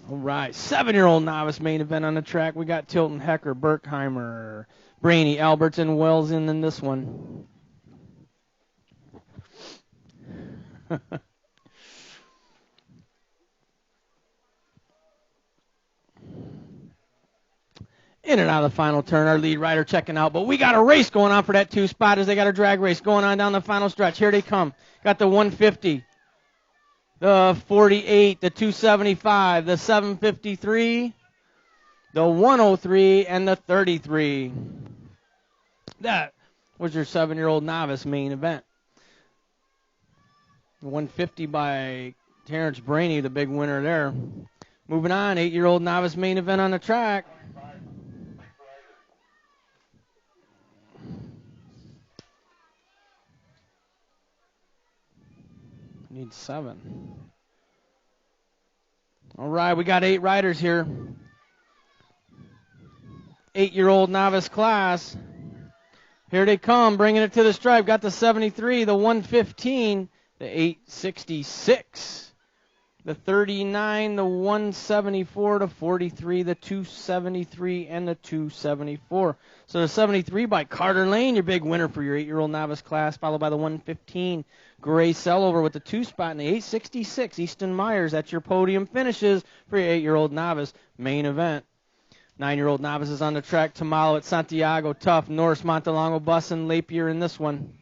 All right, 7-year-old novice main event on the track. We got Tilton, Hecker, Berkheimer, Brainy, Alberts, and Wells in this one. In and out of the final turn, our lead rider checking out. But we got a race going on for that 2 spot as they got a drag race going on down the final stretch. Here they come. Got the 150, the 48, the 275, the 753, the 103, and the 33. That was your 7-year-old novice main event. The 150 by Terrence Brainy, the big winner there. Moving on, 8-year-old novice main event on the track. Need 7. All right, we got 8 riders here. 8-year-old novice class. Here they come, bringing it to the stripe. Got the 73, the 115, the 866, the 39, the 174, the 43, the 273, and the 274. So the 73 by Carter Lane, your big winner for your 8-year-old novice class, followed by the 115, Gray Sellover with the 2 spot, and the 866, Easton Myers. That's your podium finishes for your 8-year-old novice main event. 9-year-old novices on the track, Tomalowitz, Santiago, Tough, Norris, Montalongo, Bussin, Lapier in this one.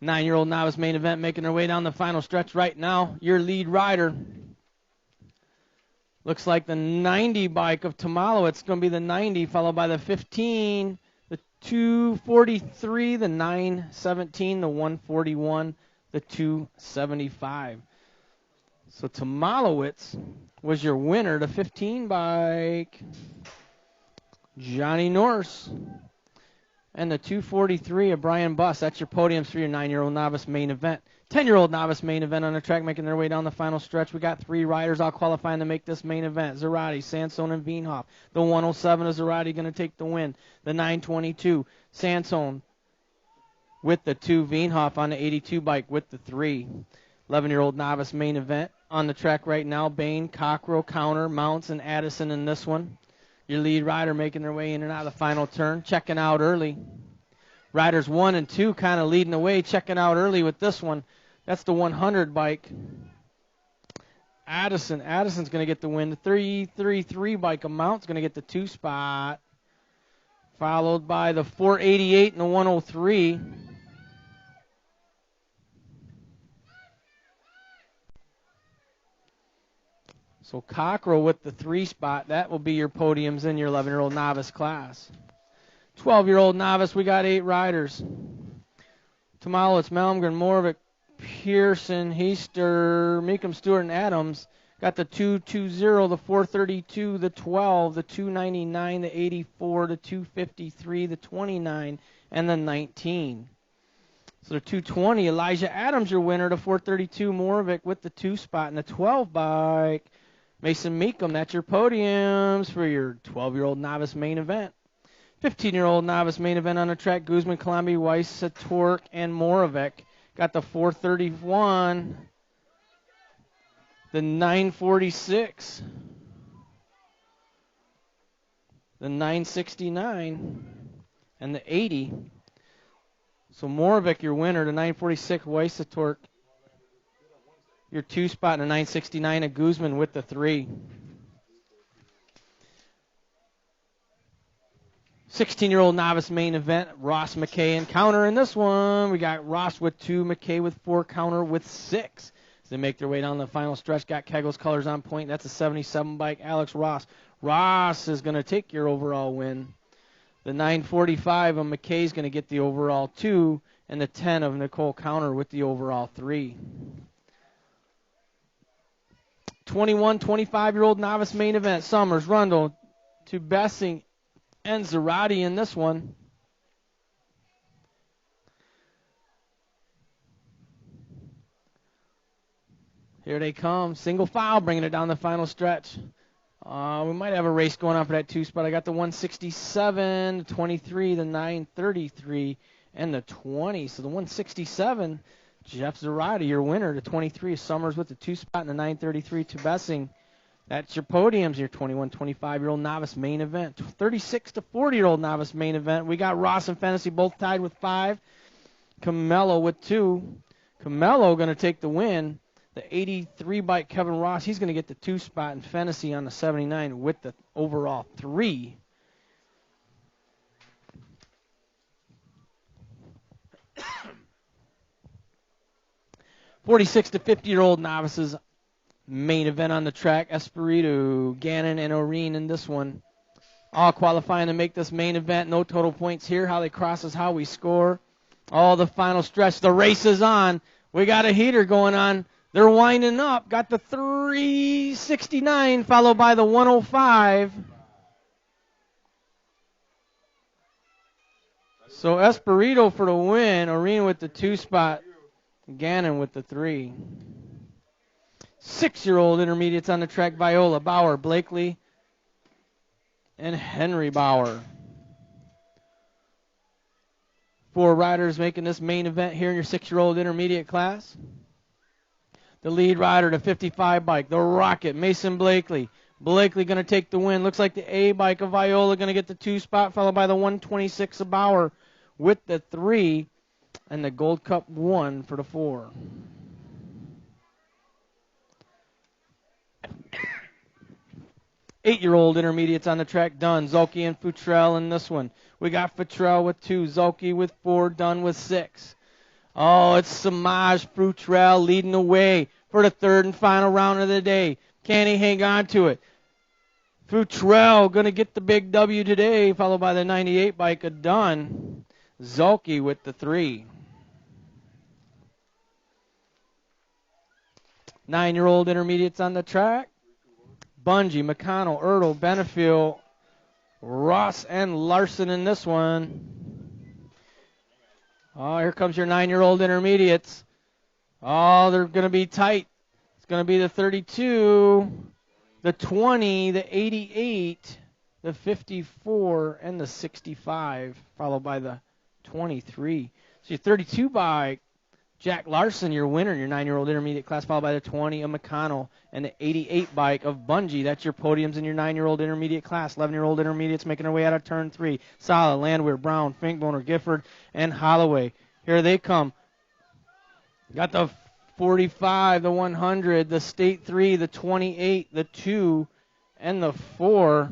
9-year-old novice main event making their way down the final stretch right now. Your lead rider looks like the 90 bike of Tomalowitz. It's going to be the 90, followed by the 15, the 243, the 917, the 141, the 275. So Tomalowitz was your winner, the 15 bike. Johnny Norse. And the 243 of Brian Buss. That's your podiums for your 9-year-old novice main event. 10-year-old novice main event on the track making their way down the final stretch. We got 3 riders all qualifying to make this main event. Zarate, Sansone, and Veenhoff. The 107 is Zarate going to take the win. The 922, Sansone with the 2. Veenhoff on the 82 bike with the 3. 11-year-old novice main event on the track right now. Bain, Cockrell, Counter, Mounts, and Addison in this one. Your lead rider making their way in and out of the final turn, checking out early. Riders 1 and 2 kind of leading the way, checking out early with this one. That's the 100 bike. Addison's going to get the win. The 333 bike of Mount's going to get the 2 spot, followed by the 488 and the 103. So Cockrell with the 3 spot. That will be your podiums in your 11-year-old novice class. 12-year-old novice, we got 8 riders. Tomalowitz, Malmgren, Morvik, Pearson, Heister, Meekum, Stewart, and Adams. Got the 220, the 432, the 12, the 299, the 84, the 253, the 29, and the 19. So the 220, Elijah Adams, your winner. The 432, Morvik with the 2 spot, and the 12 bike. Mason Meekum, that's your podiums for your 12-year-old novice main event. 15-year-old novice main event on the track, Guzman, Colombi, Weiss, Satork, and Moravec. Got the 431, the 946, the 969, and the 80. So Moravec, your winner, the 946, Weiss, Satork. Your 2 spot in the 969 of Guzman with the 3. 16-year-old novice main event, Ross, McKay, and Counter in this one. We got Ross with 2, McKay with 4, Counter with 6. As they make their way down the final stretch, got Kegel's colors on point. That's a 77 bike, Alex Ross. Ross is going to take your overall win. The 9:45 of McKay's going to get the overall 2, and the 10 of Nicole Counter with the overall 3. 21, 25-year-old novice main event. Summers, Rundle to Bessing and Zarate in this one. Here they come. Single file, bringing it down the final stretch. We might have a race going on for that 2 spot. I got the 167, the 23, the 933, and the 20. So the 167, Jeff Zarate, your winner. The 23 is Summers with the 2 spot, and the 933 to Bessing. That's your podiums, your 21, 25-year-old novice main event. 36 to 40-year-old novice main event. We got Ross and Fennessy both tied with 5. Camello with 2. Camello going to take the win. The 83 bike Kevin Ross, he's going to get the 2 spot, and Fennessy on the 79 with the overall 3. (46 to 50-year-old novices main event on the track. Espiritu, Gannon, and Oreen in this one. All qualifying to make this main event. No total points here. How they cross is how we score. All the final stretch. The race is on. We got a heater going on. They're winding up. Got the 369 followed by the 105. So Espiritu for the win. Oreen with the 2 spot. Gannon with the 3. 6-year-old intermediates on the track. Viola, Bauer, Blakely, and Henry Bauer. 4 riders making this main event here in your 6-year-old intermediate class. The lead rider, the 55 bike, the Rocket, Mason Blakely. Blakely going to take the win. Looks like the A bike of Viola going to get the 2 spot, followed by the 126 of Bauer with the 3, and the Gold Cup 1 for the 4. Eight-year-old intermediates on the track, Dunn, Zolke, and Futrell in this one. We got Futrell with 2, Zolke with 4, Dunn with 6. Oh, it's Samaj Futrell leading the way for the 3rd and final round of the day. Can he hang on to it? Futrell going to get the big W today, followed by the 98 bike of Dunn. Zolke with the 3. 9-year-old intermediates on the track. Bungie, McConnell, Ertl, Benefiel, Ross, and Larson in this one. Oh, here comes your 9-year-old intermediates. Oh, they're going to be tight. It's going to be the 32, the 20, the 88, the 54, and the 65, followed by the 23. So your 32 by Jack Larson, your winner, your 9-year-old intermediate class, followed by the 20 of McConnell and the 88 bike of Bungie. That's your podiums in your 9-year-old intermediate class. 11-year-old intermediates making their way out of turn 3. Solid, Landwehr, Brown, Finkboner, Gifford, and Holloway. Here they come. Got the 45, the 100, the State 3, the 28, the 2, and the 4.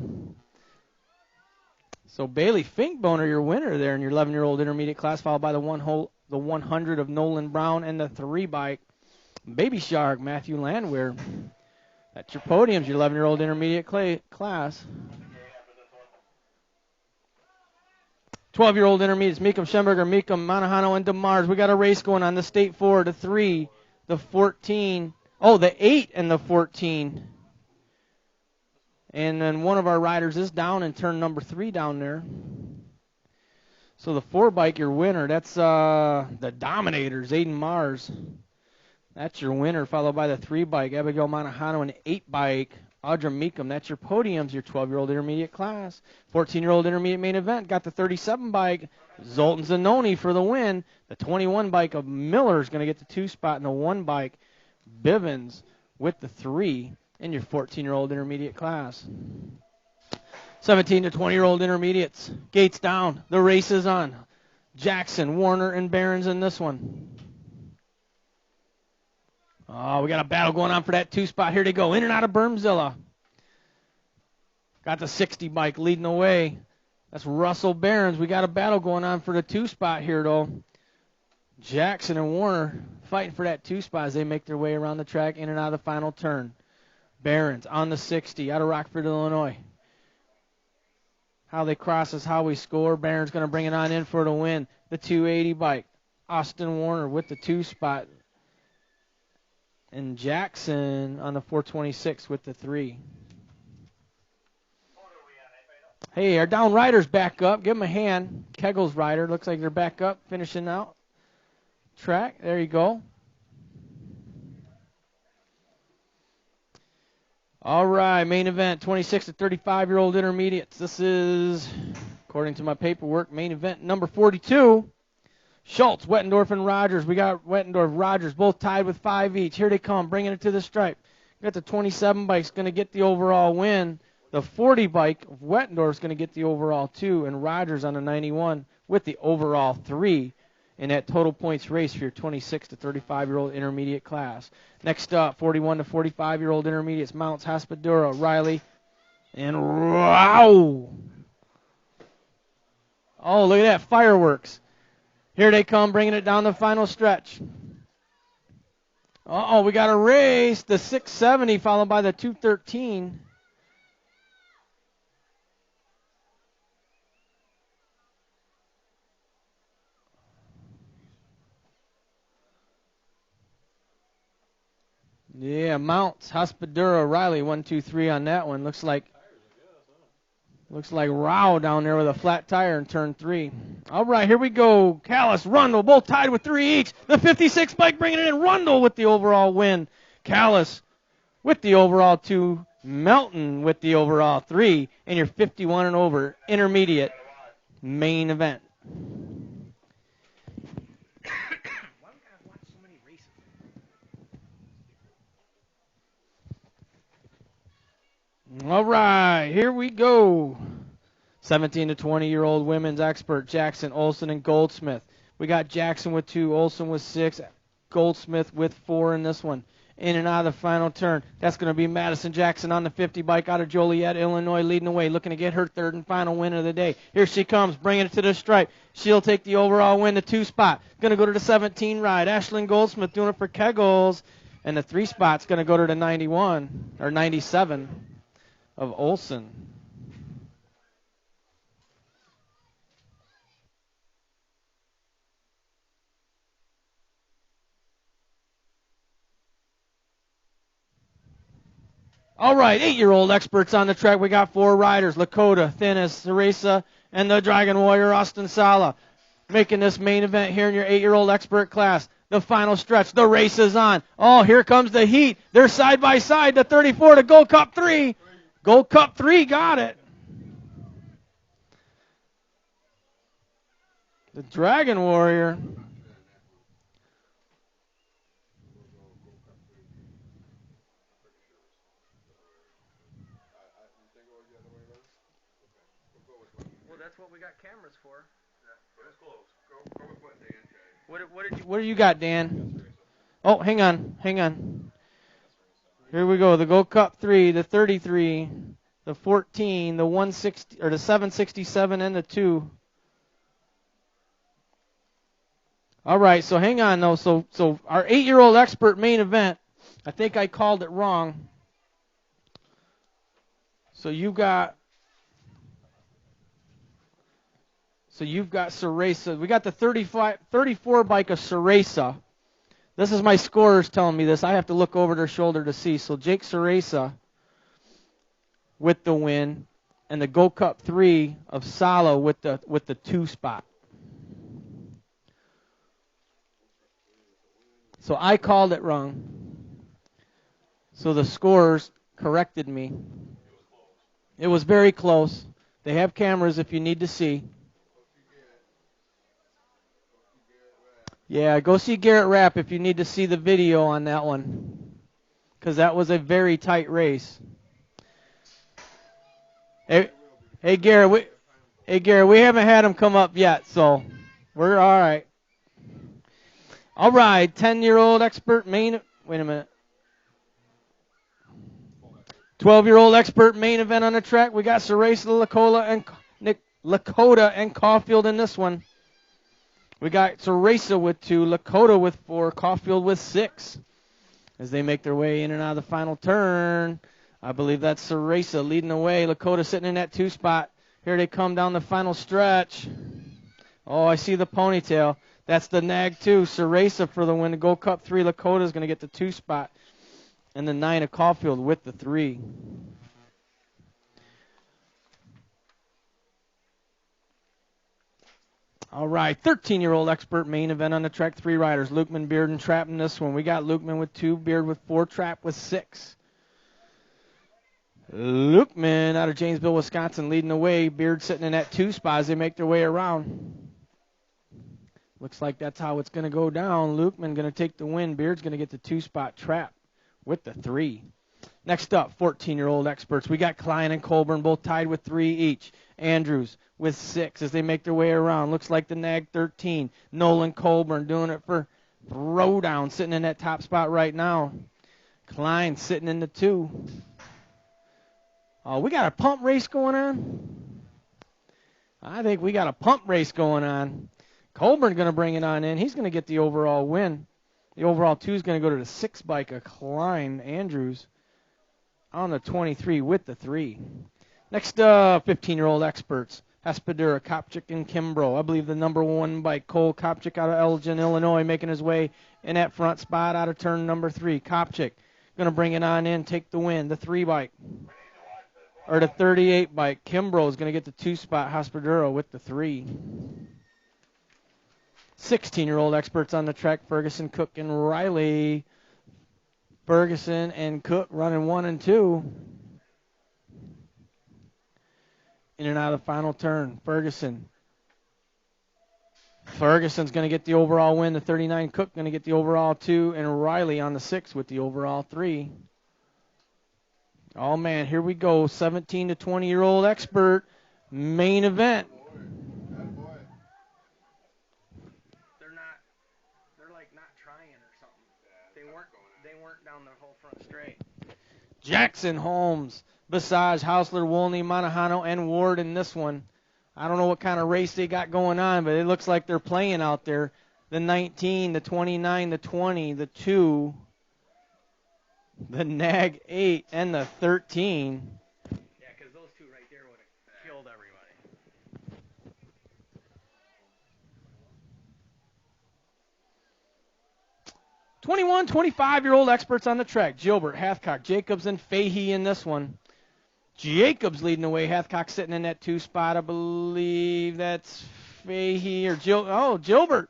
So Bailey Finkboner, your winner there in your 11-year-old intermediate class, followed by the 100 of Nolan Brown and the 3 bike Baby Shark, Matthew Landwehr. That's your podiums, your 11-year-old intermediate class. 12-year-old intermediates, Meekum Schemberger, Meekum, Monahano, and DeMars. We got a race going on. The State 4, the 3, the 14. Oh, the 8 and the 14. And then one of our riders is down in turn number 3 down there. So the 4 bike, your winner, that's the Dominators, Aiden Mars. That's your winner, followed by the 3 bike, Abigail Monahano, and 8 bike, Audra Meekum. That's your podiums, your 12-year-old intermediate class. 14-year-old intermediate main event, got the 37 bike, Zoltan Zanoni for the win. The 21 bike of Miller is going to get the 2 spot, and the 1 bike, Bivens with the 3 in your 14-year-old intermediate class. 17 to 20-year-old intermediates. Gates down. The race is on. Jackson, Warner, and Barons in this one. Oh, we got a battle going on for that 2 spot. Here they go. In and out of Bermzilla. Got the 60 bike leading the way. That's Russell Barons. We got a battle going on for the 2 spot here, though. Jackson and Warner fighting for that 2 spot as they make their way around the track in and out of the final turn. Barons on the 60 out of Rockford, Illinois. How they cross is how we score. Barron's going to bring it on in for the win. The 280 bike. Austin Warner with the 2 spot. And Jackson on the 426 with the 3. Hey, our down rider's back up. Give him a hand. Kegel's rider. Looks like they're back up, finishing out track. There you go. All right, main event, 26 to 35-year-old intermediates. This is, according to my paperwork, main event number 42. Schultz, Wettendorf, and Rogers. We got Wettendorf, Rogers, both tied with 5 each. Here they come, bringing it to the stripe. We got the 27 bike's going to get the overall win. The 40 bike of Wettendorf is going to get the overall 2, and Rogers on the 91 with the overall 3 in that total points race for your 26 to 35-year-old intermediate class. Next up, 41 to 45-year-old intermediates, Mounts, Hospodura, Riley, and wow! Oh, look at that, fireworks. Here they come, bringing it down the final stretch. Uh-oh, we got a race. The 670 followed by the 213. Yeah, Mounts, Hospodura, Riley, 1, 2, 3 on that one. Looks like Rao down there with a flat tire in turn 3. All right, here we go. Callis, Rundle, both tied with 3 each. The 56 bike bringing it in. Rundle with the overall win. Callis with the overall 2. Melton with the overall 3. And your 51 and over intermediate main event. All right, here we go. 17 to 20-year-old women's expert, Jackson, Olson, and Goldsmith. We got Jackson with 2, Olson with 6, Goldsmith with 4 in this one. In and out of the final turn. That's going to be Madison Jackson on the 50 bike out of Joliet, Illinois, leading the way, looking to get her 3rd and final win of the day. Here she comes, bringing it to the stripe. She'll take the overall win, the 2 spot. Going to go to the 17 ride. Ashlyn Goldsmith doing it for Kegels. And the 3 spot's going to go to the 91, or 97 of Olson. All right, 8-year-old experts on the track. We got 4 riders, Lakota, Thinnis, Teresa, and the Dragon Warrior, Austin Sala, making this main event here in your 8-year-old expert class. The final stretch, the race is on. Oh, here comes the heat. They're side by side, the 34 to Gold Cup 3. Gold Cup 3 got it. The Dragon Warrior. Well, that's what we got cameras for. That's close. Go with what Dan said. What do you got, Dan? Oh, hang on. Here we go. The Gold Cup 3, the 33, the 14, the 160 or the 767 and the 2. All right, so hang on though. So our 8-year-old expert main event, I think I called it wrong. So you've got Ceresa. We got the 34 bike of Ceresa. This is my scorers telling me this. I have to look over their shoulder to see. So Jake Ceresa with the win, and the Gold Cup 3 of Salo with the 2 spot. So I called it wrong. So the scorers corrected me. It was very close. They have cameras if you need to see. Yeah, go see Garrett Rapp if you need to see the video on that one, because that was a very tight race. Hey Garrett, we haven't had him come up yet, so we're all right. All right, 10-year-old expert main. Wait a minute. 12-year-old expert main event on the track. We got Ceresa, Lakota, and Caulfield in this one. We got Ceresa with 2, Lakota with 4, Caulfield with 6. As they make their way in and out of the final turn, I believe that's Ceresa leading the way. Lakota sitting in that 2 spot. Here they come down the final stretch. Oh, I see the ponytail. That's the Nag 2. Ceresa for the win. The Gold Cup 3. Lakota is going to get the 2 spot. And the 9 of Caulfield with the 3. All right, 13-year-old expert main event on the track. 3 riders. Lukeman, Beard, and Trapp in this one. We got Lukeman with 2, Beard with 4, Trapp with 6. Lukeman out of Janesville, Wisconsin, leading the way. Beard sitting in that 2 spot as they make their way around. Looks like that's how it's going to go down. Lukeman going to take the win. Beard's going to get the 2 spot. Trapp with the 3. Next up, 14-year-old experts. We got Klein and Colburn both tied with 3 each. Andrews with 6 as they make their way around. Looks like the Nag 13. Nolan Colburn doing it for Throwdown, sitting in that top spot right now. Klein sitting in the 2. Oh, we got a pump race going on? I think we got a pump race going on. Colburn going to bring it on in. He's going to get the overall win. The overall 2 is going to go to the 6 bike of Klein Andrews on the 23 with the 3. Next, 15-year-old experts. Hespadura, Kopchik, and Kimbrough. I believe the number 1 bike, Cole Kopchik out of Elgin, Illinois, making his way in that front spot out of turn number 3. Kopchik going to bring it on in, take the win. The 3 bike. Or the 38 bike. Kimbrough is going to get the 2 spot. Hespadura with the 3. 16-year-old experts on the track. Ferguson, Cook, and Riley. Ferguson and Cook running 1 and 2. In and out of the final turn. Ferguson's going to get the overall win. The 39 Cook going to get the overall 2. And Riley on the 6 with the overall 3. Oh, man, here we go. 17 to 20-year-old expert main event. They're like not trying or something. They weren't down the whole front straight. Jackson, Holmes, Basage, Hausler, Wolney, Monahano, and Ward in this one. I don't know what kind of race they got going on, but it looks like they're playing out there. The 19, the 29, the 20, the 2, the Nag 8, and the 13. Yeah, because those 2 right there would have killed everybody. 21, 25-year-old experts on the track. Gilbert, Hathcock, Jacobs, and Fahey in this one. Jacobs leading the way. Hathcock sitting in that 2 spot. I believe that's Fahey or Gilbert.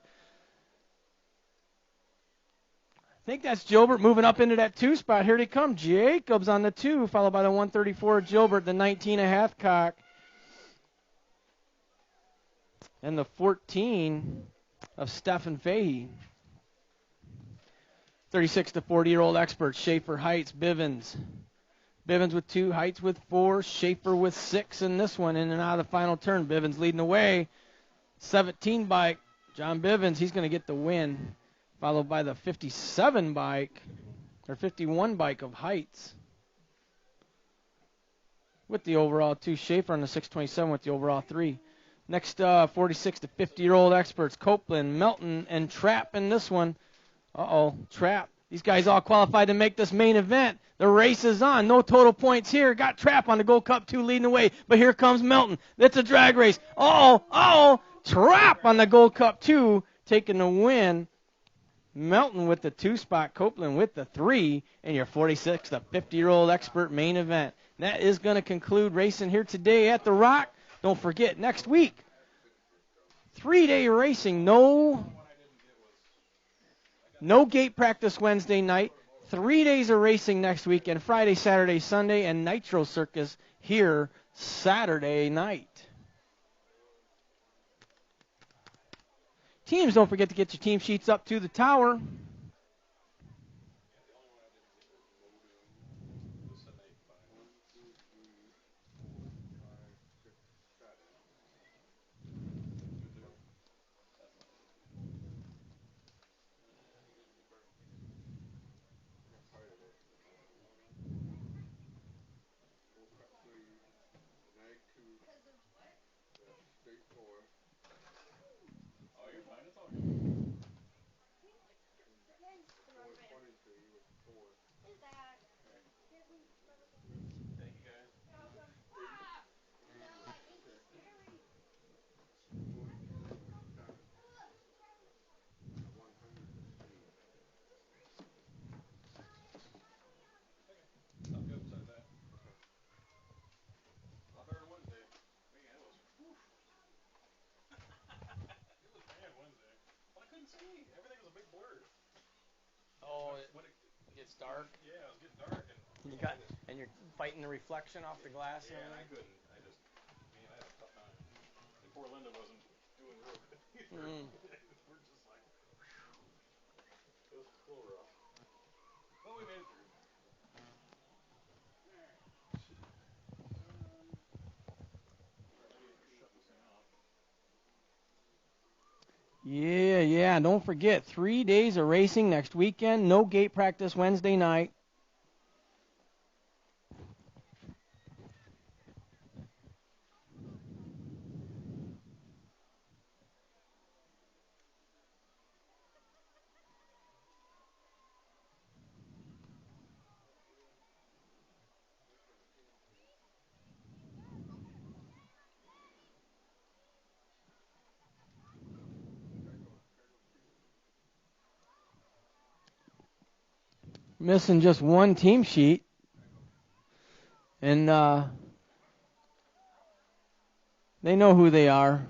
I think that's Gilbert moving up into that 2 spot. Here they come. Jacobs on the 2, followed by the 134 Gilbert, the 19 of Hathcock, and the 14 of Stephen Fahey. 36 to 40-year-old experts. Schaefer, Heights, Bivens. Bivens with 2, Heights with 4, Schaefer with 6 in this one. In and out of the final turn. Bivens leading the way. 17 bike. John Bivens, he's going to get the win. Followed by the 57 bike, or 51 bike of Heights. With the overall 2. Schaefer on the 627 with the overall 3. Next, 46 to 50-year-old experts. Copeland, Melton, and Trapp in this one. Trapp. These guys all qualified to make this main event. The race is on. No total points here. Got Trapp on the Gold Cup 2 leading the way. But here comes Melton. It's a drag race. Trapp on the Gold Cup 2 taking the win. Melton with the 2 spot. Copeland with the 3. And your 46 to 50-year-old expert main event. That is going to conclude racing here today at the Rock. Don't forget, next week, 3-day racing. No gate practice Wednesday night. 3 days of racing next week, and Friday, Saturday, Sunday, and Nitro Circus here Saturday night. Teams, don't forget to get your team sheets up to the tower. gets dark. Yeah, it was getting dark, And you're fighting the reflection off the glass. and I couldn't. I had a tough time. And poor Linda wasn't doing real good either. We're just like, it was a little rough. But we made it through. Shut this thing off. Yeah. Don't forget, 3 days of racing next weekend. No gate practice Wednesday night. Missing just one team sheet. And they know who they are.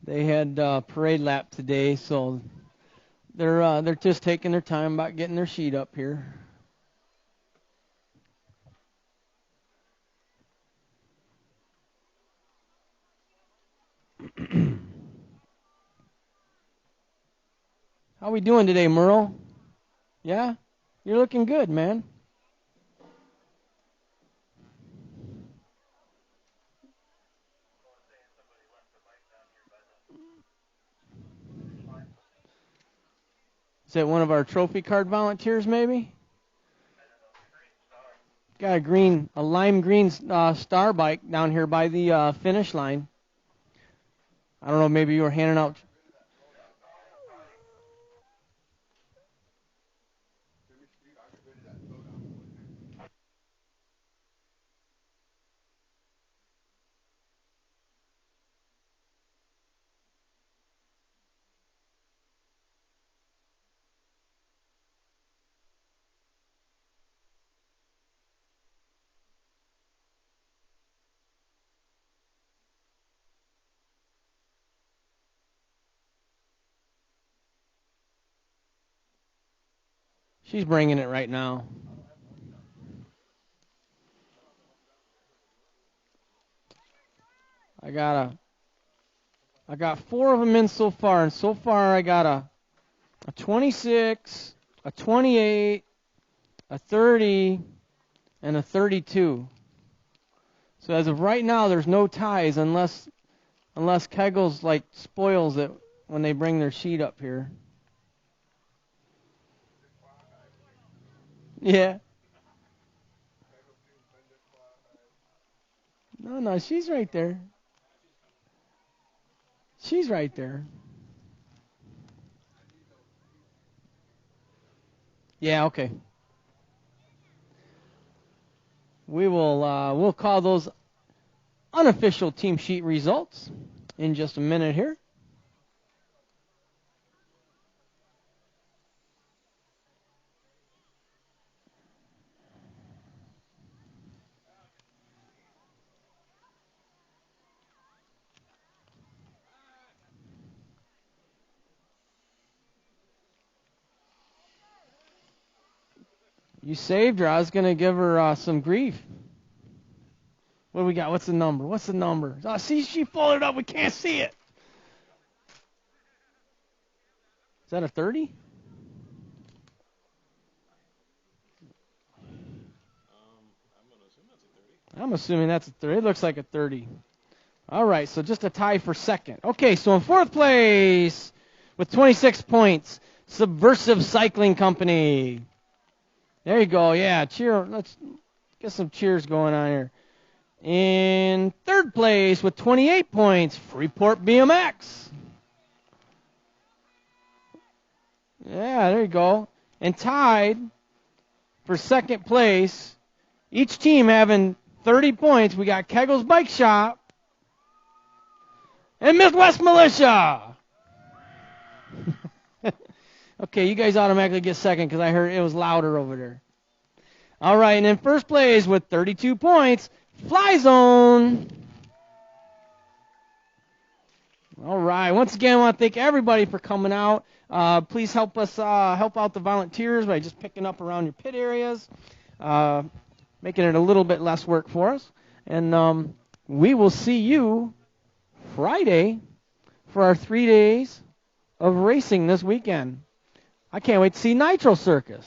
They had parade lap today, so they're just taking their time about getting their sheet up here. How we doing today, Merle? Yeah? You're looking good, man. Is that one of our trophy card volunteers, maybe? Got a lime green star bike down here by the finish line. I don't know, maybe you were handing out. She's bringing it right now. I got 4 of them in so far, and so far I got a 26, a 28, a 30, and a 32. So as of right now, there's no ties unless Kegels spoils it when they bring their sheet up here. Yeah. No, she's right there. She's right there. Yeah, okay. We'll call those unofficial team sheet results in just a minute here. You saved her. I was going to give her some grief. What do we got? What's the number? Oh, see, she folded up. We can't see it. Is that a 30? I'm assuming that's a 30. It looks like a 30. All right, so just a tie for second. Okay, so in fourth place with 26 points, Subversive Cycling Company. There you go. Yeah, cheer. Let's get some cheers going on here. In third place with 28 points, Freeport BMX. Yeah, there you go. And tied for second place, each team having 30 points. We got Kegel's Bike Shop and Midwest Militia. Okay, you guys automatically get second because I heard it was louder over there. All right, and in first place with 32 points, Fly Zone. All right. Once again, I want to thank everybody for coming out. Please help us help out the volunteers by just picking up around your pit areas, making it a little bit less work for us. And we will see you Friday for our 3 days of racing this weekend. I can't wait to see Nitro Circus.